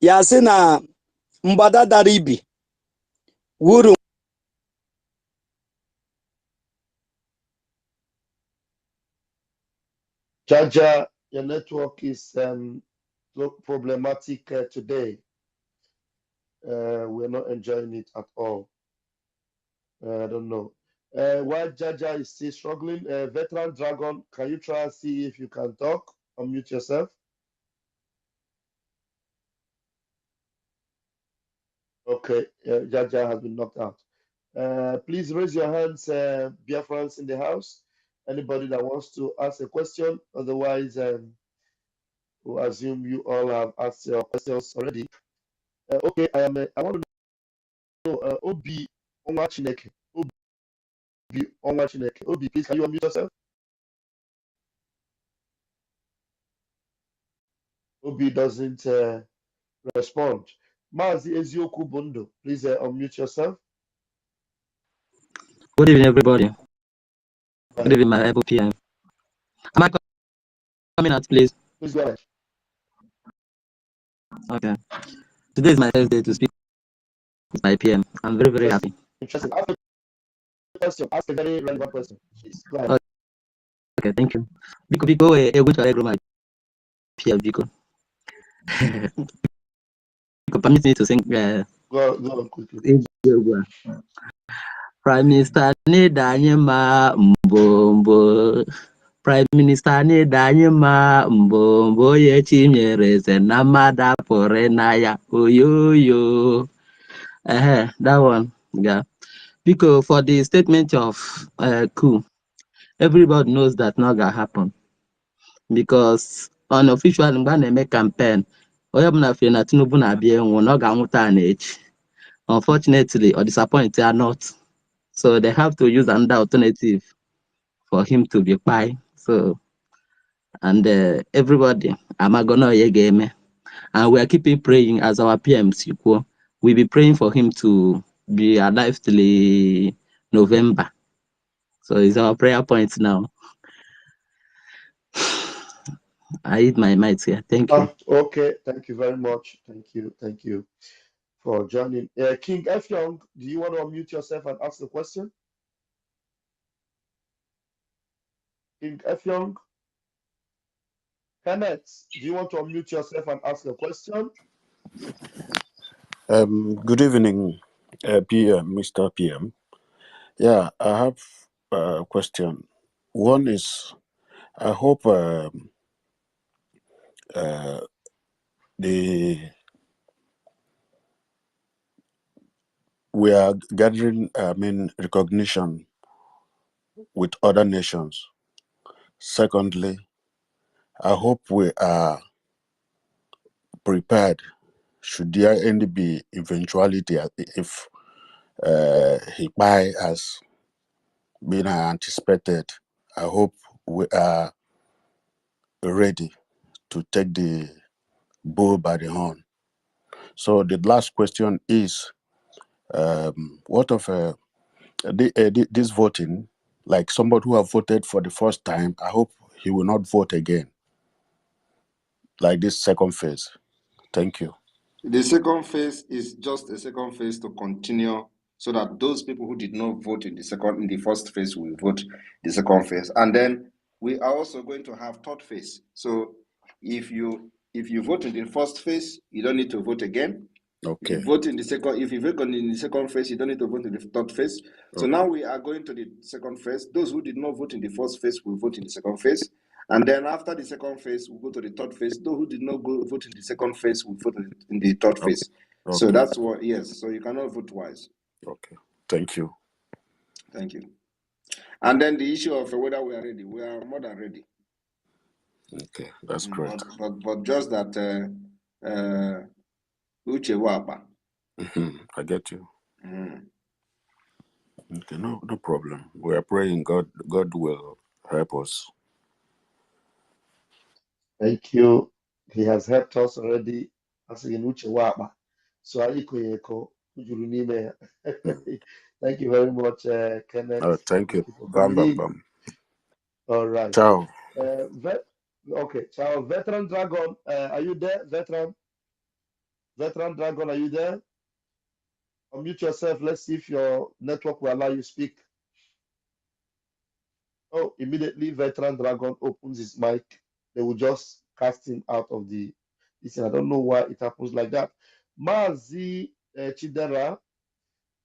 Yasina Mbada Daribi Wuru. Jaja, your network is problematic today. We're not enjoying it at all. I don't know. While Jaja is still struggling, Veteran Dragon, can you try and see if you can talk? Unmute yourself. Okay, Jaja has been knocked out. Please raise your hands, Biafrans in the house. Anybody that wants to ask a question, otherwise, we'll assume you all have asked your questions already. Okay, I want to know, Obi Onwachineke. Obi Onwachineke. Obi, please, can you unmute yourself? Obi doesn't respond. Mazi Ezioku Bundo, please unmute yourself. Good evening, everybody. Good evening, my able PM. Am I coming out, please? Please go ahead. Okay. Today is my first day to speak with my PM. I'm very, very happy. Interesting. Ask a question. Ask a very relevant question. Please go ahead. Okay, thank you. Biko, which I grow my PM, Biko. Permit me to sing. Go on quickly. Prime Minister Nidanyema Mbombo. Prime Minister Nidanyema Mbombo ye chinyereze na mada pore na ya oyoyo. That one, yeah. Because for the statement of coup, everybody knows that not gonna happen. Because unofficial make campaign, unfortunately or disappointed are not. So they have to use another alternative for him to be by. So and everybody, and we are keeping praying as our PMs equal. We'll be praying for him to be alive till November. So it's our prayer point now. I eat my mic here. Thank you. Okay, thank you very much. Thank you for joining. King F. Young, do you want to unmute yourself and ask the question? King F. Young? Kenneth, do you want to unmute yourself and ask the question? Good evening, PM, Mr. PM. Yeah, I have a question. One is, I hope we are gathering, recognition with other nations. Secondly, I hope we are prepared should there any be eventuality if Hikpai has been anticipated. I hope we are ready to take the bull by the horn. So the last question is, what of this voting? Like somebody who have voted for the first time, I hope he will not vote again. Like this second phase. Thank you. The second phase is just a second phase to continue, so that those people who did not vote in the first phase will vote the second phase, and then we are also going to have third phase. So if you vote in the first phase, you don't need to vote again. Okay. If you vote in the second phase, you don't need to vote in the third phase. So now we are going to the second phase. Those who did not vote in the first phase will vote in the second phase. And then after the second phase, we'll go to the third phase. Those who did not vote in the second phase will vote in the third phase. Okay. So that's what, yes. So you cannot vote twice. Okay. Thank you. Thank you. And then the issue of whether we are ready, we are more than ready. Okay, that's great. But just that Uche Wapa. I get you. Okay, no problem. We are praying God will help us. Thank you. He has helped us already. Asking Uche Waba. So Ayiko Ujuru n'ime ya. Thank you very much, Kenneth. Thank you. Thank you for Bam, coming bam, in. bam. All right. Ciao. Okay, ciao. Veteran Dragon, are you there? Veteran Dragon, are you there? Unmute yourself. Let's see if your network will allow you to speak. Oh, immediately Veteran Dragon opens his mic. They will just cast him out of the. Listen, I don't know why it happens like that. Mazi Chidera,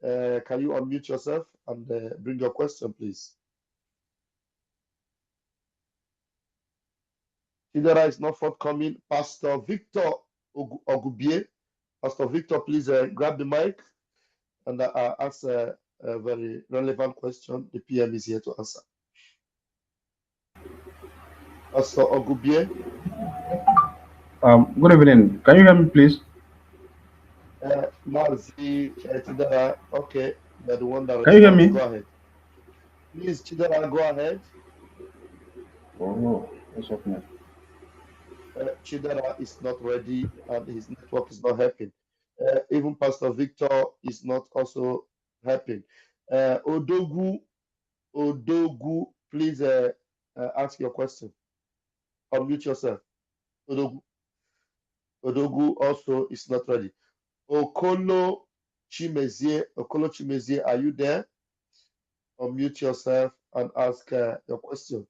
can you unmute yourself and bring your question, please? Chidera is not forthcoming. Pastor Victor Ogubie. Pastor Victor, please grab the mic and ask a very relevant question. The PM is here to answer. Pastor Ogubie. Good evening. Can you hear me, please? Mazi Chidera. Okay, you're the one that Can you hear responds. me? Go ahead. Please, Chidera, go ahead. Oh, no. What's happening? Chidera is not ready and his network is not helping. Even Pastor Victor is not also helping. Odogu, please ask your question. Unmute yourself. Odogu also is not ready. Okolo Chimezie, are you there? Unmute yourself and ask your question.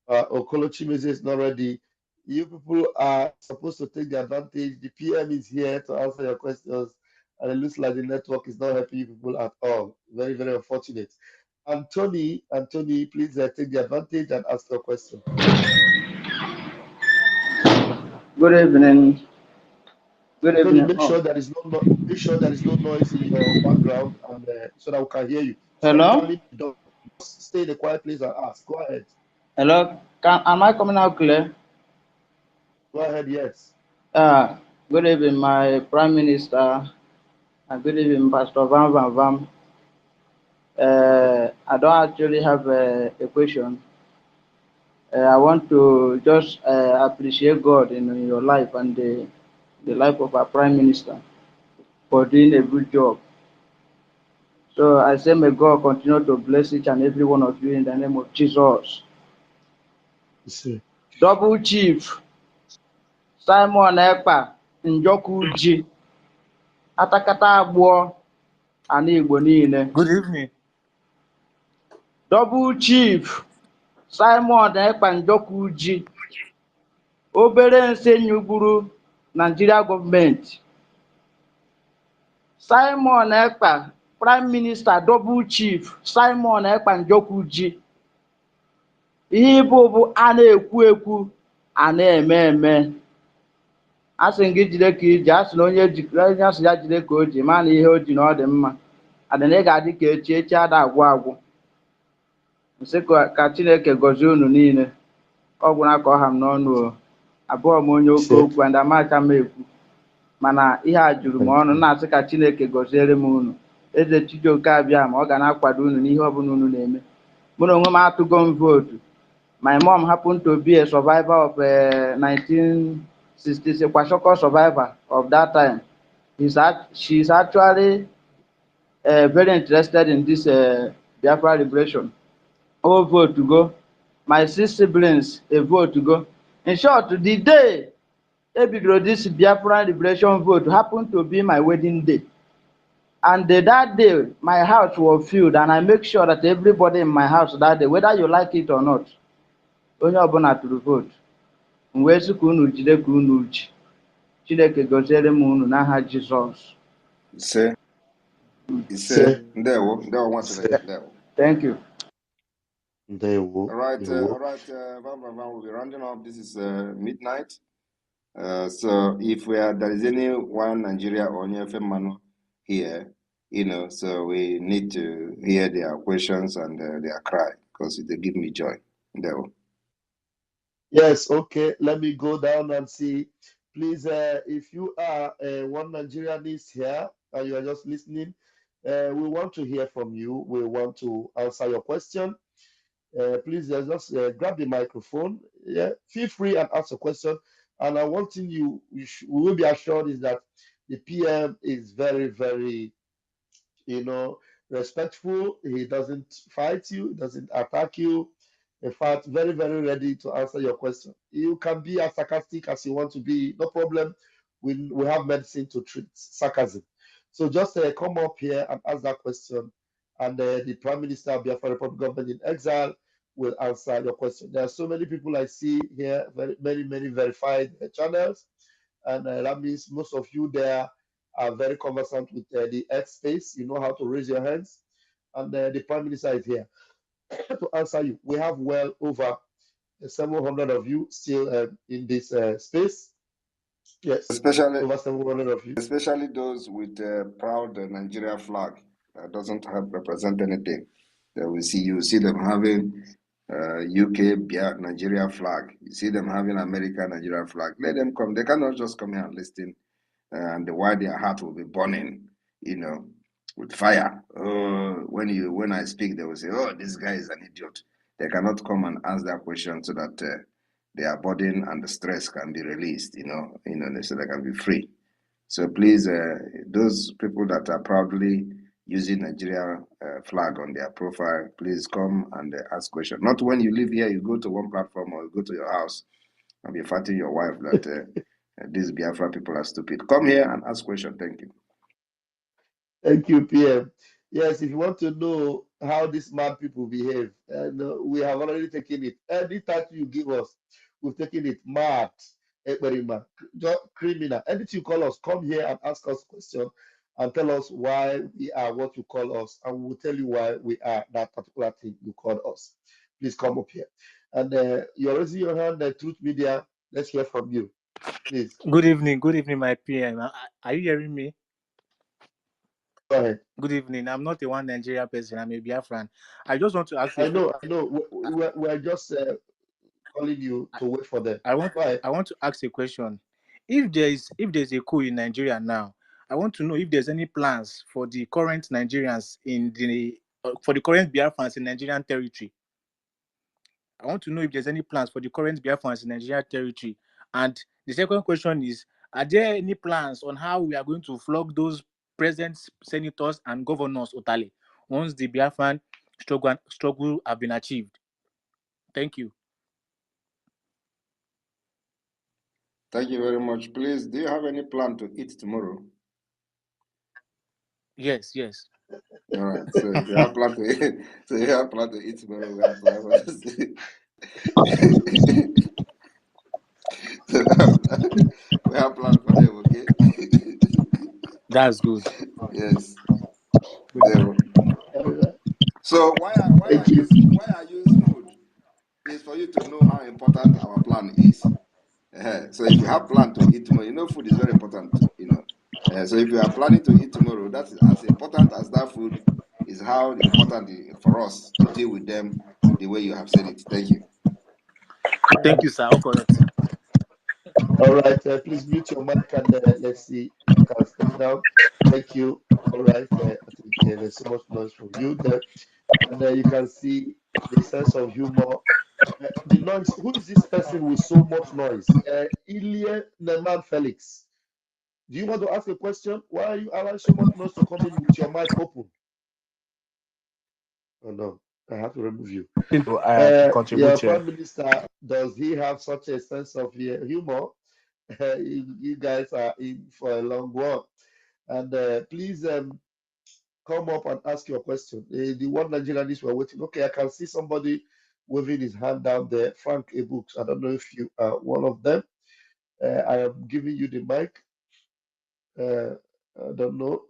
Okolo Chimezie is not ready. You people are supposed to take the advantage. The PM is here to answer your questions, and it looks like the network is not helping you people at all. Very, very unfortunate. Anthony, please take the advantage and ask your question. Good evening. Good Anthony, evening. make sure there is no noise in your background, and so that we can hear you. Stop Hello? jamming the door. Just stay in a quiet place and ask. Go ahead. Hello? Am I coming out clear? Go ahead. Yes. Good evening, my Prime Minister, and good evening, Pastor Van Van Van. I don't actually have a question. I want to just appreciate God in your life and the life of our Prime Minister for doing a good job. So I say, may God continue to bless each and every one of you in the name of Jesus. Double Chief Simon Ekpa Njoku Ji Atakata Agbo Ana Igbo niile. Good evening. Double Chief Simon Ekpa Njoku Ji obere nse nyugburu Nigeria gọọmenti. Simon Ekpa Prime Minister Double Chief Simon Ekpa Njoku Ji. Ihe bụ a na-ekwu ekwu a na-eme eme. A sị gị jide ka iji, a sị na onye asị ya jide ka o ji, ma na ihe o ji na ọ dị mma. Adịna ị ga-adị ka echi ada agwụ agwụ. Nsị ka Chineke gọzie unu niile. Ọ gwụna ka ọ ha m n'ọnụ o. Abụọ m onye oke okwu and amacha m ekwu. Mana ihe a juru m ọnụ, na-asị ka Chineke gọziere m unu. Eze Chijioke abịa ma ọ ga na-akwado unu n'ihe ọbụla unu na-eme. Mụ na onwe m atụgo m vootu. My mom happened to be a survivor of 1966, Kwashoko survivor of that time. She's actually very interested in this Biafra liberation. Oh, vote to go. My 6 siblings, a vote to go. In short, the day this Biafra liberation vote happened to be my wedding day. And that day, my house was filled, and I make sure that everybody in my house that day, whether you like it or not, onye ọbụla tụrụ vootu. M wee sị ka unu jide ka unu ji. Chineke gọziere m unu n'aha Jizọs. Thank you. All right, Van, we'll be rounding up. This is midnight. So if there is anyone Nigeria or any Manu here, so we need to hear their questions and their cry because they give me joy. Yes, okay. Let me go down and see. Please, if you are one Nigerian is here and you are just listening, we want to hear from you. We want to answer your question. Please just grab the microphone. Yeah, feel free and ask a question. And one thing we will be assured is that the PM is very, very, respectful. He doesn't fight you, doesn't attack you. In fact, very, very ready to answer your question. You can be as sarcastic as you want to be, no problem. We have medicine to treat sarcasm. So just come up here and ask that question, and the Prime Minister of Biafra Republic Government in Exile will answer your question. There are so many people I see here, very many verified channels, and that means most of you there are very conversant with the X space. You know how to raise your hands, and the Prime Minister is here to answer you. We have well over 700 of you still in this space. Yes, Especially, over 700 of you. especially those with the proud Nigeria flag that doesn't represent anything. That we see, you see them having UK Nigeria flag. You see them having American Nigeria flag. Let them come. They cannot just come here and listen, and why their heart will be burning, with fire. When I speak, they will say, "Oh, this guy is an idiot." They cannot come and ask that question so that their burden and the stress can be released. So they can be free. So please, those people that are proudly using Nigeria flag on their profile, please come and ask questions. Not when you live here, you go to one platform or you go to your house and be fighting your wife that these Biafra people are stupid. Come here and ask questions. Thank you. Thank you, PM. Yes, if you want to know how these mad people behave, we have already taken it. Any title you give us, we've taken it. Mad, experiment, criminal. Anything you call us, come here and ask us questions and tell us why we are what you call us, and we will tell you why we are that particular thing you call us. Please come up here. And you're raising your hand, Truth Media. Let's hear from you, please. Good evening, my PM. Are you hearing me? Go ahead. Good evening. I'm not a one Nigeria person. I'm a Biafran. I just want to ask I know. We're just calling you to wait for them. I want to ask a question. If there's a coup in Nigeria now, I want to know if there's any plans for the current Nigerians for the current Biafrans in Nigerian territory. I want to know if there's any plans for the current Biafrans in Nigerian territory. And the second question is, are there any plans on how we are going to flog those presidents, senators, and governors, Otale, once the Biafran struggle have been achieved? Thank you. Thank you very much. Please, do you have any plan to eat tomorrow? Yes. All right. So if you have plan to eat, tomorrow, we have plan we have plan for them, okay? That's good. Yes. So why I use food is for you to know how important our plan is. So if you have plan to eat tomorrow, food is very important, so if you are planning to eat tomorrow, that's as important as that food is how important for us to deal with them the way you have said it. Thank you. Thank you, sir. All correct. All right, please mute your mic and let's see if you can step down. Thank you. All right, I think there's so much noise from you there, and you can see the sense of humor. The noise. Who is this person with so much noise? Ilie Neman Felix. Do you want to ask a question? Why are you allowing so much noise to come in with your mic open? Oh no, I have to remove you. Your Prime Minister, does he have such a sense of humor? You guys are in for a long walk. And please come up and ask your question. The one Nigerian were waiting. Okay, I can see somebody waving his hand down there. Frank Ebooks. I don't know if you are one of them. I am giving you the mic. I don't know.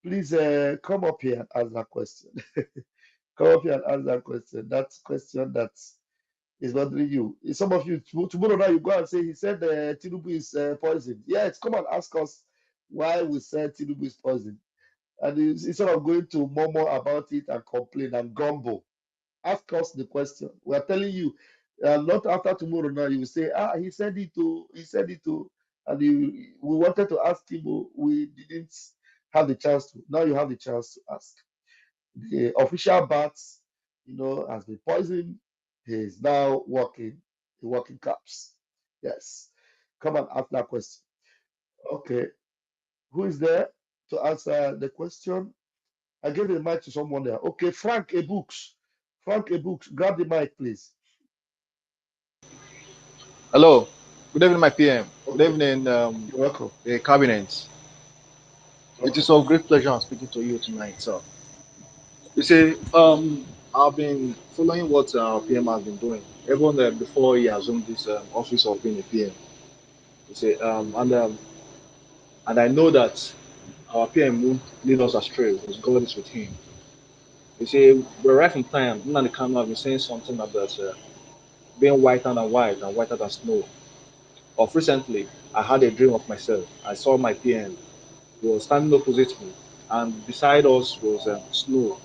Please come up here and ask that question. Come up here and ask that question. That question that is bothering you. Some of you tomorrow now you go and say he said Tinubu is poison. Yes, come and ask us why we said Tinubu is poison. And instead of going to murmur about it and complain and grumble, ask us the question. We are telling you, not after tomorrow now you will say, he said it too, and we wanted to ask him, we didn't have the chance to. Now you have the chance to ask. The official baths, has been poisoned. He is now working caps. Yes. Come and ask that question. Okay. Who is there to answer the question? I gave the mic to someone there. Okay, Frank A. Books. Frank A. Books, grab the mic, please. Hello. Good evening, my PM. Good Okay. evening, You're welcome. the cabinet. It is of great pleasure speaking to you tonight, sir. You see, I've been following what our PM has been doing, even before he assumed this office of being a PM. You see, and I know that our PM won't lead us astray because God is with him. You see, we're right from time. Nnamdi Kanu have been saying something about being whiter than white and whiter than snow. Of recently, I had a dream of myself. I saw my PM. He was standing opposite me, and beside us was snow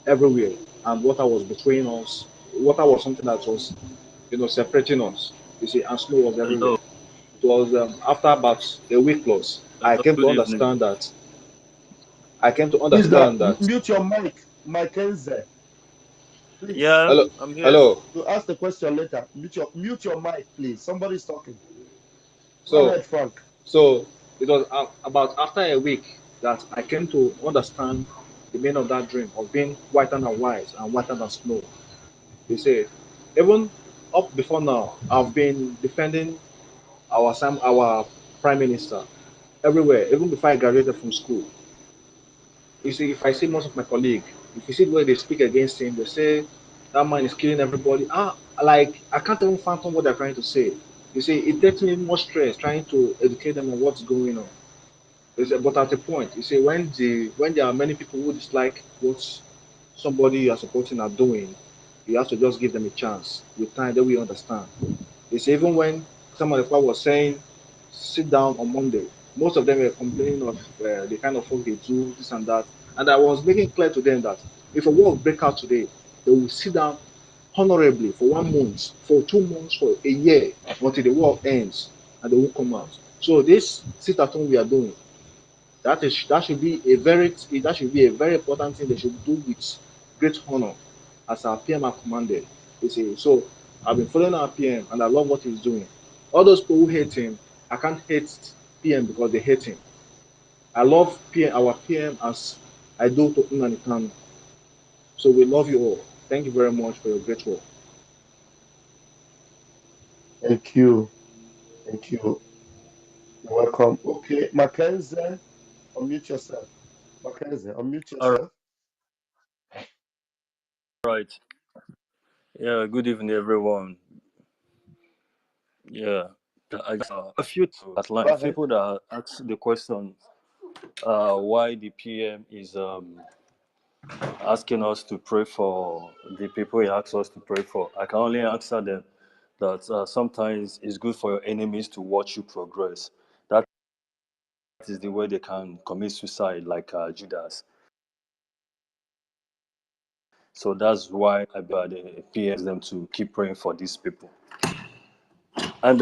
everywhere, and water was between us. Water was something that was, separating us. You see, and snow was everywhere. Hello. It was after about a week plus, I Hello. came to Good evening. understand that. I came to Who is that? understand that. Mute your mic, Mackenzie. Please. Yeah, Hello, I'm here. hello. To ask the question later. Mute your mic, please. Somebody's talking. Go So, ahead, Frank. so it was about after a week that I came to understand the meaning of that dream of being whiter than white and whiter than snow. You see, even up before now, I've been defending our prime minister everywhere, even before I graduated from school. You see, if I see most of my colleagues, if you see the way they speak against him, they say that man is killing everybody. Like I can't even fathom what they're trying to say. You see, it takes me more stress trying to educate them on what's going on. But at a point, you see, when there are many people who dislike what somebody you are supporting are doing, you have to just give them a chance. With time, they will understand. It's even when some of the people was saying, sit down on Monday. Most of them were complaining of the kind of work they do, this and that. And I was making clear to them that if a war break out today, they will sit down honorably for 1 month, for 2 months, for a year, until the war ends, and they will come out. So this sit at home we are doing, that should be a very important thing they should do with great honor, as our PM have commanded. You see, so I've been following our PM and I love what he's doing. All those people who hate him, I can't hate PM because they hate him. I love our PM as I do to Nnamdi Kanu. So we love you all. Thank you very much for your great work. Thank you. Thank you. You're welcome. Okay, Mackenzie, unmute yourself. Mackenzie, unmute All yourself. right. Yeah. Good evening, everyone. Yeah. I just a few at Go line ahead. people that ask the question why the PM is asking us to pray for the people he asks us to pray for. I can only answer them that sometimes it's good for your enemies to watch you progress. That is the way they can commit suicide, like Judas. So that's why I beg the PMs them to keep praying for these people. And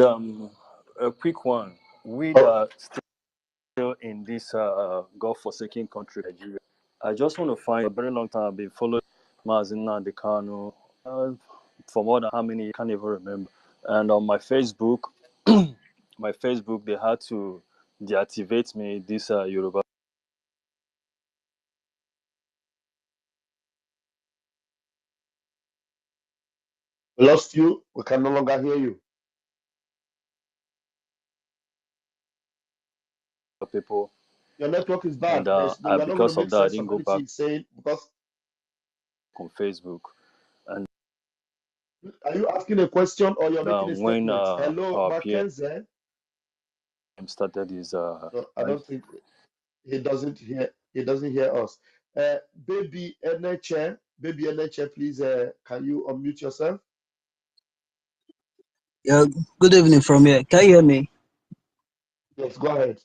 a quick one: we that are still in this God-forsaken country, Nigeria. I just want to find a very long time I've been following Mazina Dekano for more than how many I can't even remember. And on my Facebook, they had to deactivate me this Yoruba. We lost you. We can no longer hear you. People, Your network is and bad. We're not going to because of make that, I sense didn't of go anything back you're saying because. on Facebook. And Are you asking a question or you're making a when statement? Hello, our PM Mackenzie. started his No, I don't think he doesn't hear. He doesn't hear us. Baby NHN, please. Can you unmute yourself? Yeah, good evening from here. Can you hear me? Yes, go ahead.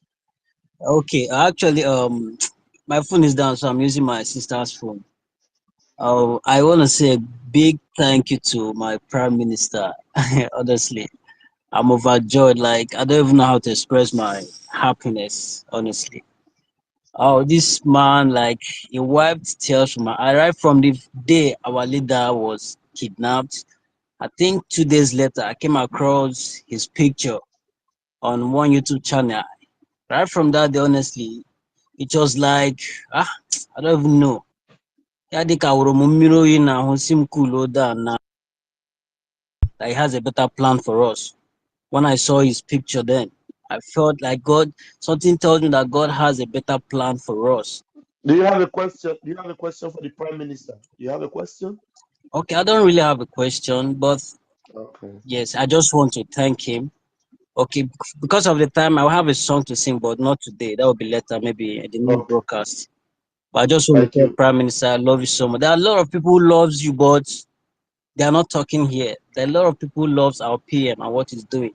Okay, actually, my phone is down, so I'm using my sister's phone. I want to say a big thank you to my prime minister. Honestly, I'm overjoyed. Like, I don't even know how to express my happiness. Honestly, oh, this man, like, he wiped tears from my eye right from the day our leader was kidnapped. I think 2 days later, I came across his picture on one YouTube channel. Right from that day, honestly, it was like, I don't even know. That he has a better plan for us. When I saw his picture then, I felt like something told me that God has a better plan for us. Do you have a question? Do you have a question for the Prime Minister? Do you have a question? Okay, I don't really have a question, but yes, I just want to thank him. Okay, because of the time, I'll have a song to sing, but not today. That will be later, maybe in the new broadcast. But I just want to tell Prime Minister, I love you so much. There are a lot of people who loves you, but they are not talking here. There are a lot of people who loves our PM and what he's doing.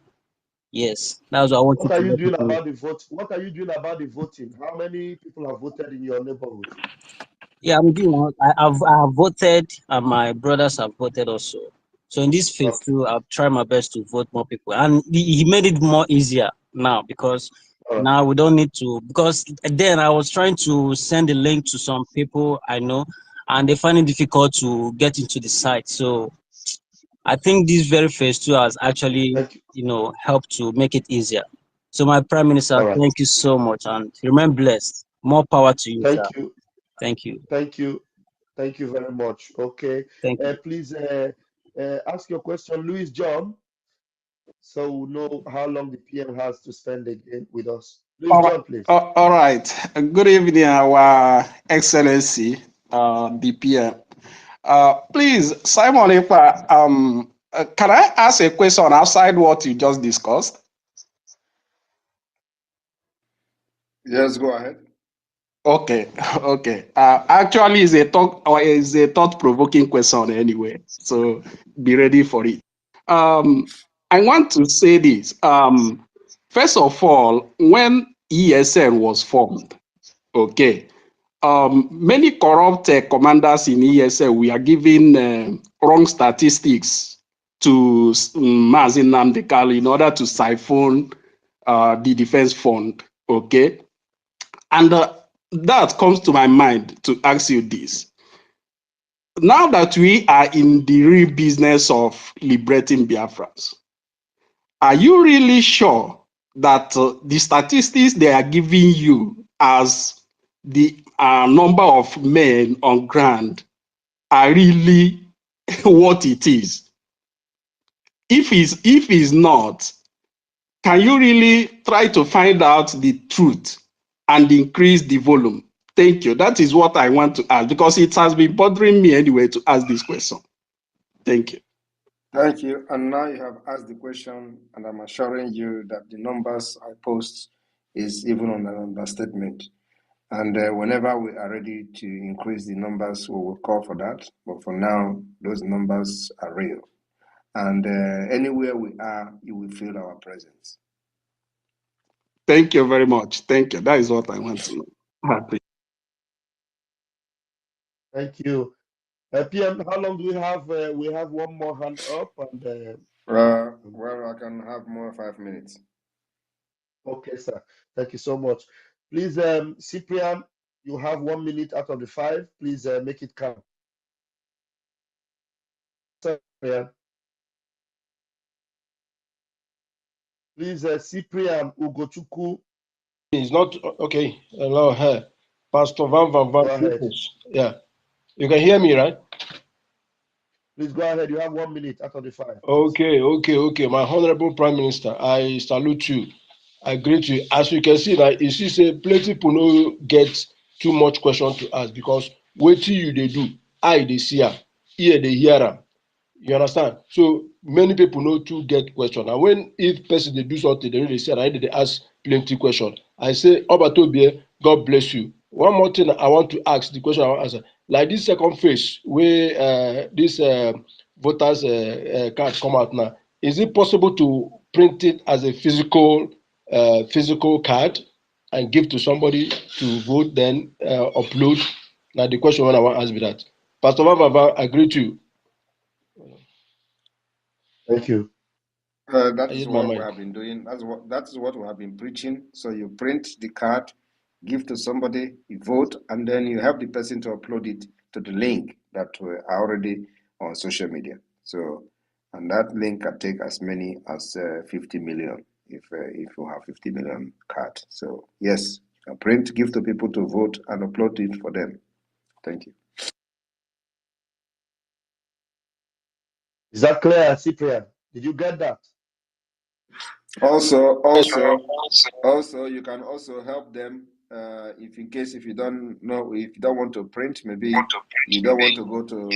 Yes, that's what I want What you are to you let doing people know. about the vote? What are you doing about the voting? How many people have voted in your neighborhood? Yeah, I'm doing. I have voted, and my brothers have voted also. So in this phase two, I've tried my best to vote more people, and he made it more easier now because now we don't need to. Because then I was trying to send a link to some people I know, and they find it difficult to get into the site. So I think this very phase two has actually, helped to make it easier. So my Prime Minister, thank you so much, and remain blessed. More power to you, sir. Thank you. Thank you. Thank you. Thank you very much. Okay. Thank you. Please ask your question, Louis John, so we'll know how long the PM has to spend again with us. Louis John, please. All right. Good evening, Our Excellency, the PM. Please, Simon Ekpa, can I ask a question outside what you just discussed? Yes, go ahead. Okay. Actually, it's a thought-provoking question anyway. So be ready for it. I want to say this. First of all, when ESN was formed, okay, many corrupt commanders in ESN we are giving wrong statistics to Mazin Nnamdi Kanu in order to siphon the defense fund. Okay, and that comes to my mind to ask you this. Now that we are in the real business of liberating Biafrans, are you really sure that the statistics they are giving you as the number of men on ground are really what it is? If it's not, can you really try to find out the truth and increase the volume? Thank you. That is what I want to ask because it has been bothering me anyway to ask this question. Thank you. Thank you. And now you have asked the question, and I'm assuring you that the numbers I post is even on an understatement. And whenever we are ready to increase the numbers, we will call for that. But for now, those numbers are real. And anywhere we are, you will feel our presence. Thank you very much. Thank you. That is what I want to know. Happy. Thank you. PM, how long do we have? We have one more hand up. And well, I can have more 5 minutes. Okay, sir. Thank you so much. Please, Cyprian, you have 1 minute out of the 5. Please make it count. Cyprian. Please, Cyprian Ugochukwu. It's not okay. Hello, hey. Pastor Van. Go ahead. Yeah. You can hear me, right? Please go ahead. You have 1 minute out of the 5. Okay. My honorable Prime Minister, I salute you. I greet you. As you can see, that you see, say plenty people no get too much question to ask because what you they do, they see her, ear they hear her. You understand? So many people know to get question. And when if person they do something, they really say, I they ask plenty question. I say, Obatobie, God bless you. One more thing I want to ask, the question I want to answer. Like this second phase, where this voters card come out now, is it possible to print it as a physical card and give to somebody to vote, then upload? Now the question when I want to ask me that. Pastor Baba, I agree to you. Thank you. That is what we have been doing. That is what we have been preaching. So you print the card, give to somebody, you vote, and then you help the person to upload it to the link that are already on social media. So And that link can take as many as 50 million if you have 50 million card. So yes, you can print, give to people to vote, and upload it for them. Thank you. Is that clear, Cyprian? Did you get that? Also, you can also help them if in case if you don't know, if you don't want to print, maybe you don't want to go to.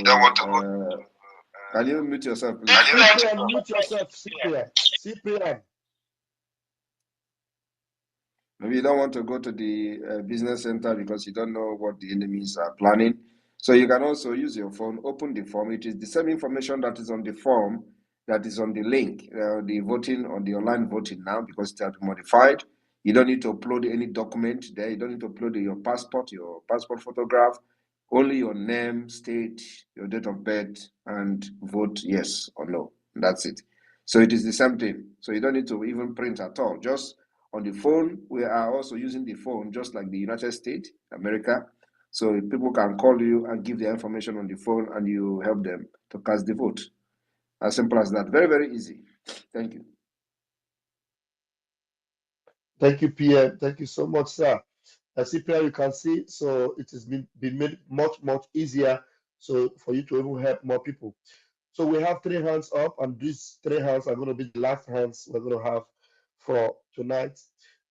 Can you mute yourself, please? Cyprian, mute yourself, Cyprian. Cyprian. Maybe you don't want to go to the business center because you don't know what the enemies are planning. So you can also use your phone, open the form. It is the same information that is on the form that is on the link, the voting on the online voting now, because it has been modified. You don't need to upload any document there. You don't need to upload your passport photograph, only your name, state, your date of birth, and vote yes or no. That's it. So it is the same thing. So you don't need to even print at all. Just on the phone, we are also using the phone, just like the United States, America. So people can call you and give their information on the phone, and you help them to cast the vote. As simple as that. Very, very easy. Thank you. Thank you, PM. Thank you so much, sir. Cyprian, you can see, so it has been made much, much easier so for you to even help more people. So we have 3 hands up, and these 3 hands are going to be the last hands we're going to have for tonight.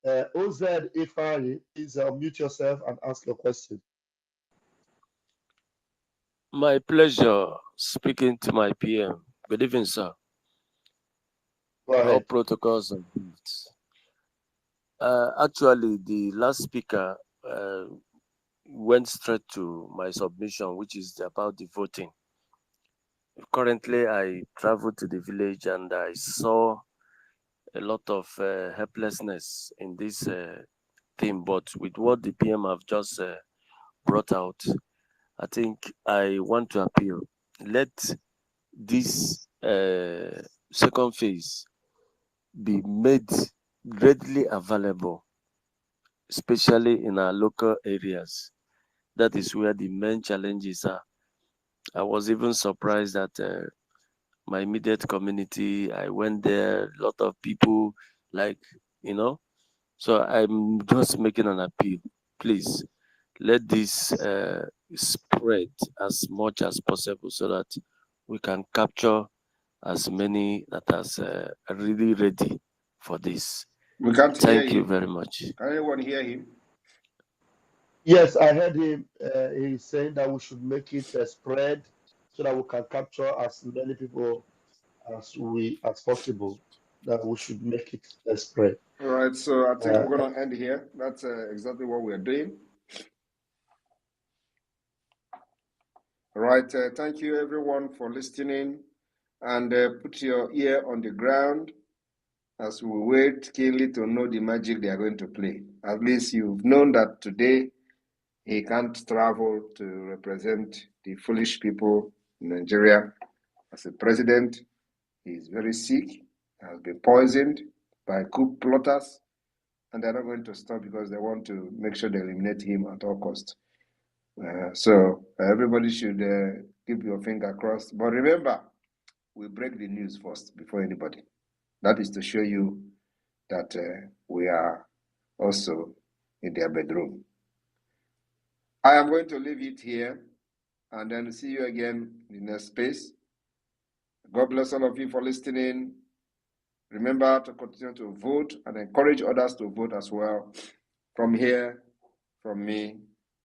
OZ Ifari, please unmute yourself and ask your question. My pleasure speaking to my PM. Good evening, sir. Go ahead. All protocols and things. Actually, the last speaker went straight to my submission, which is about the voting. Currently, I traveled to the village and I saw a lot of helplessness in this thing. But with what the PM have just brought out, I think I want to appeal. Let this second phase be made readily available, especially in our local areas. That is where the main challenges are. I was even surprised that my immediate community, I went there, a lot of people, like, you know. So I'm just making an appeal. Please, let this spread as much as possible so that we can capture as many that are really ready for this. We can't Thank hear you him. very much. Can anyone hear him? Yes, I heard him. He's saying that we should make it spread so that we can capture as many people as possible. That we should make it spread. All right, so I think we're going to end here. That's exactly what we're doing. All right, thank you everyone for listening, and put your ear on the ground as we wait keenly to know the magic they are going to play. At least you've known that today he can't travel to represent the foolish people in Nigeria as a president. He is very sick, has been poisoned by coup plotters, and they're not going to stop because they want to make sure they eliminate him at all costs. So everybody should keep your finger crossed. But remember, we break the news first before anybody. That is to show you that we are also in their bedroom. I am going to leave it here and then see you again in the next space. God bless all of you for listening. Remember to continue to vote and encourage others to vote as well. From here, from me,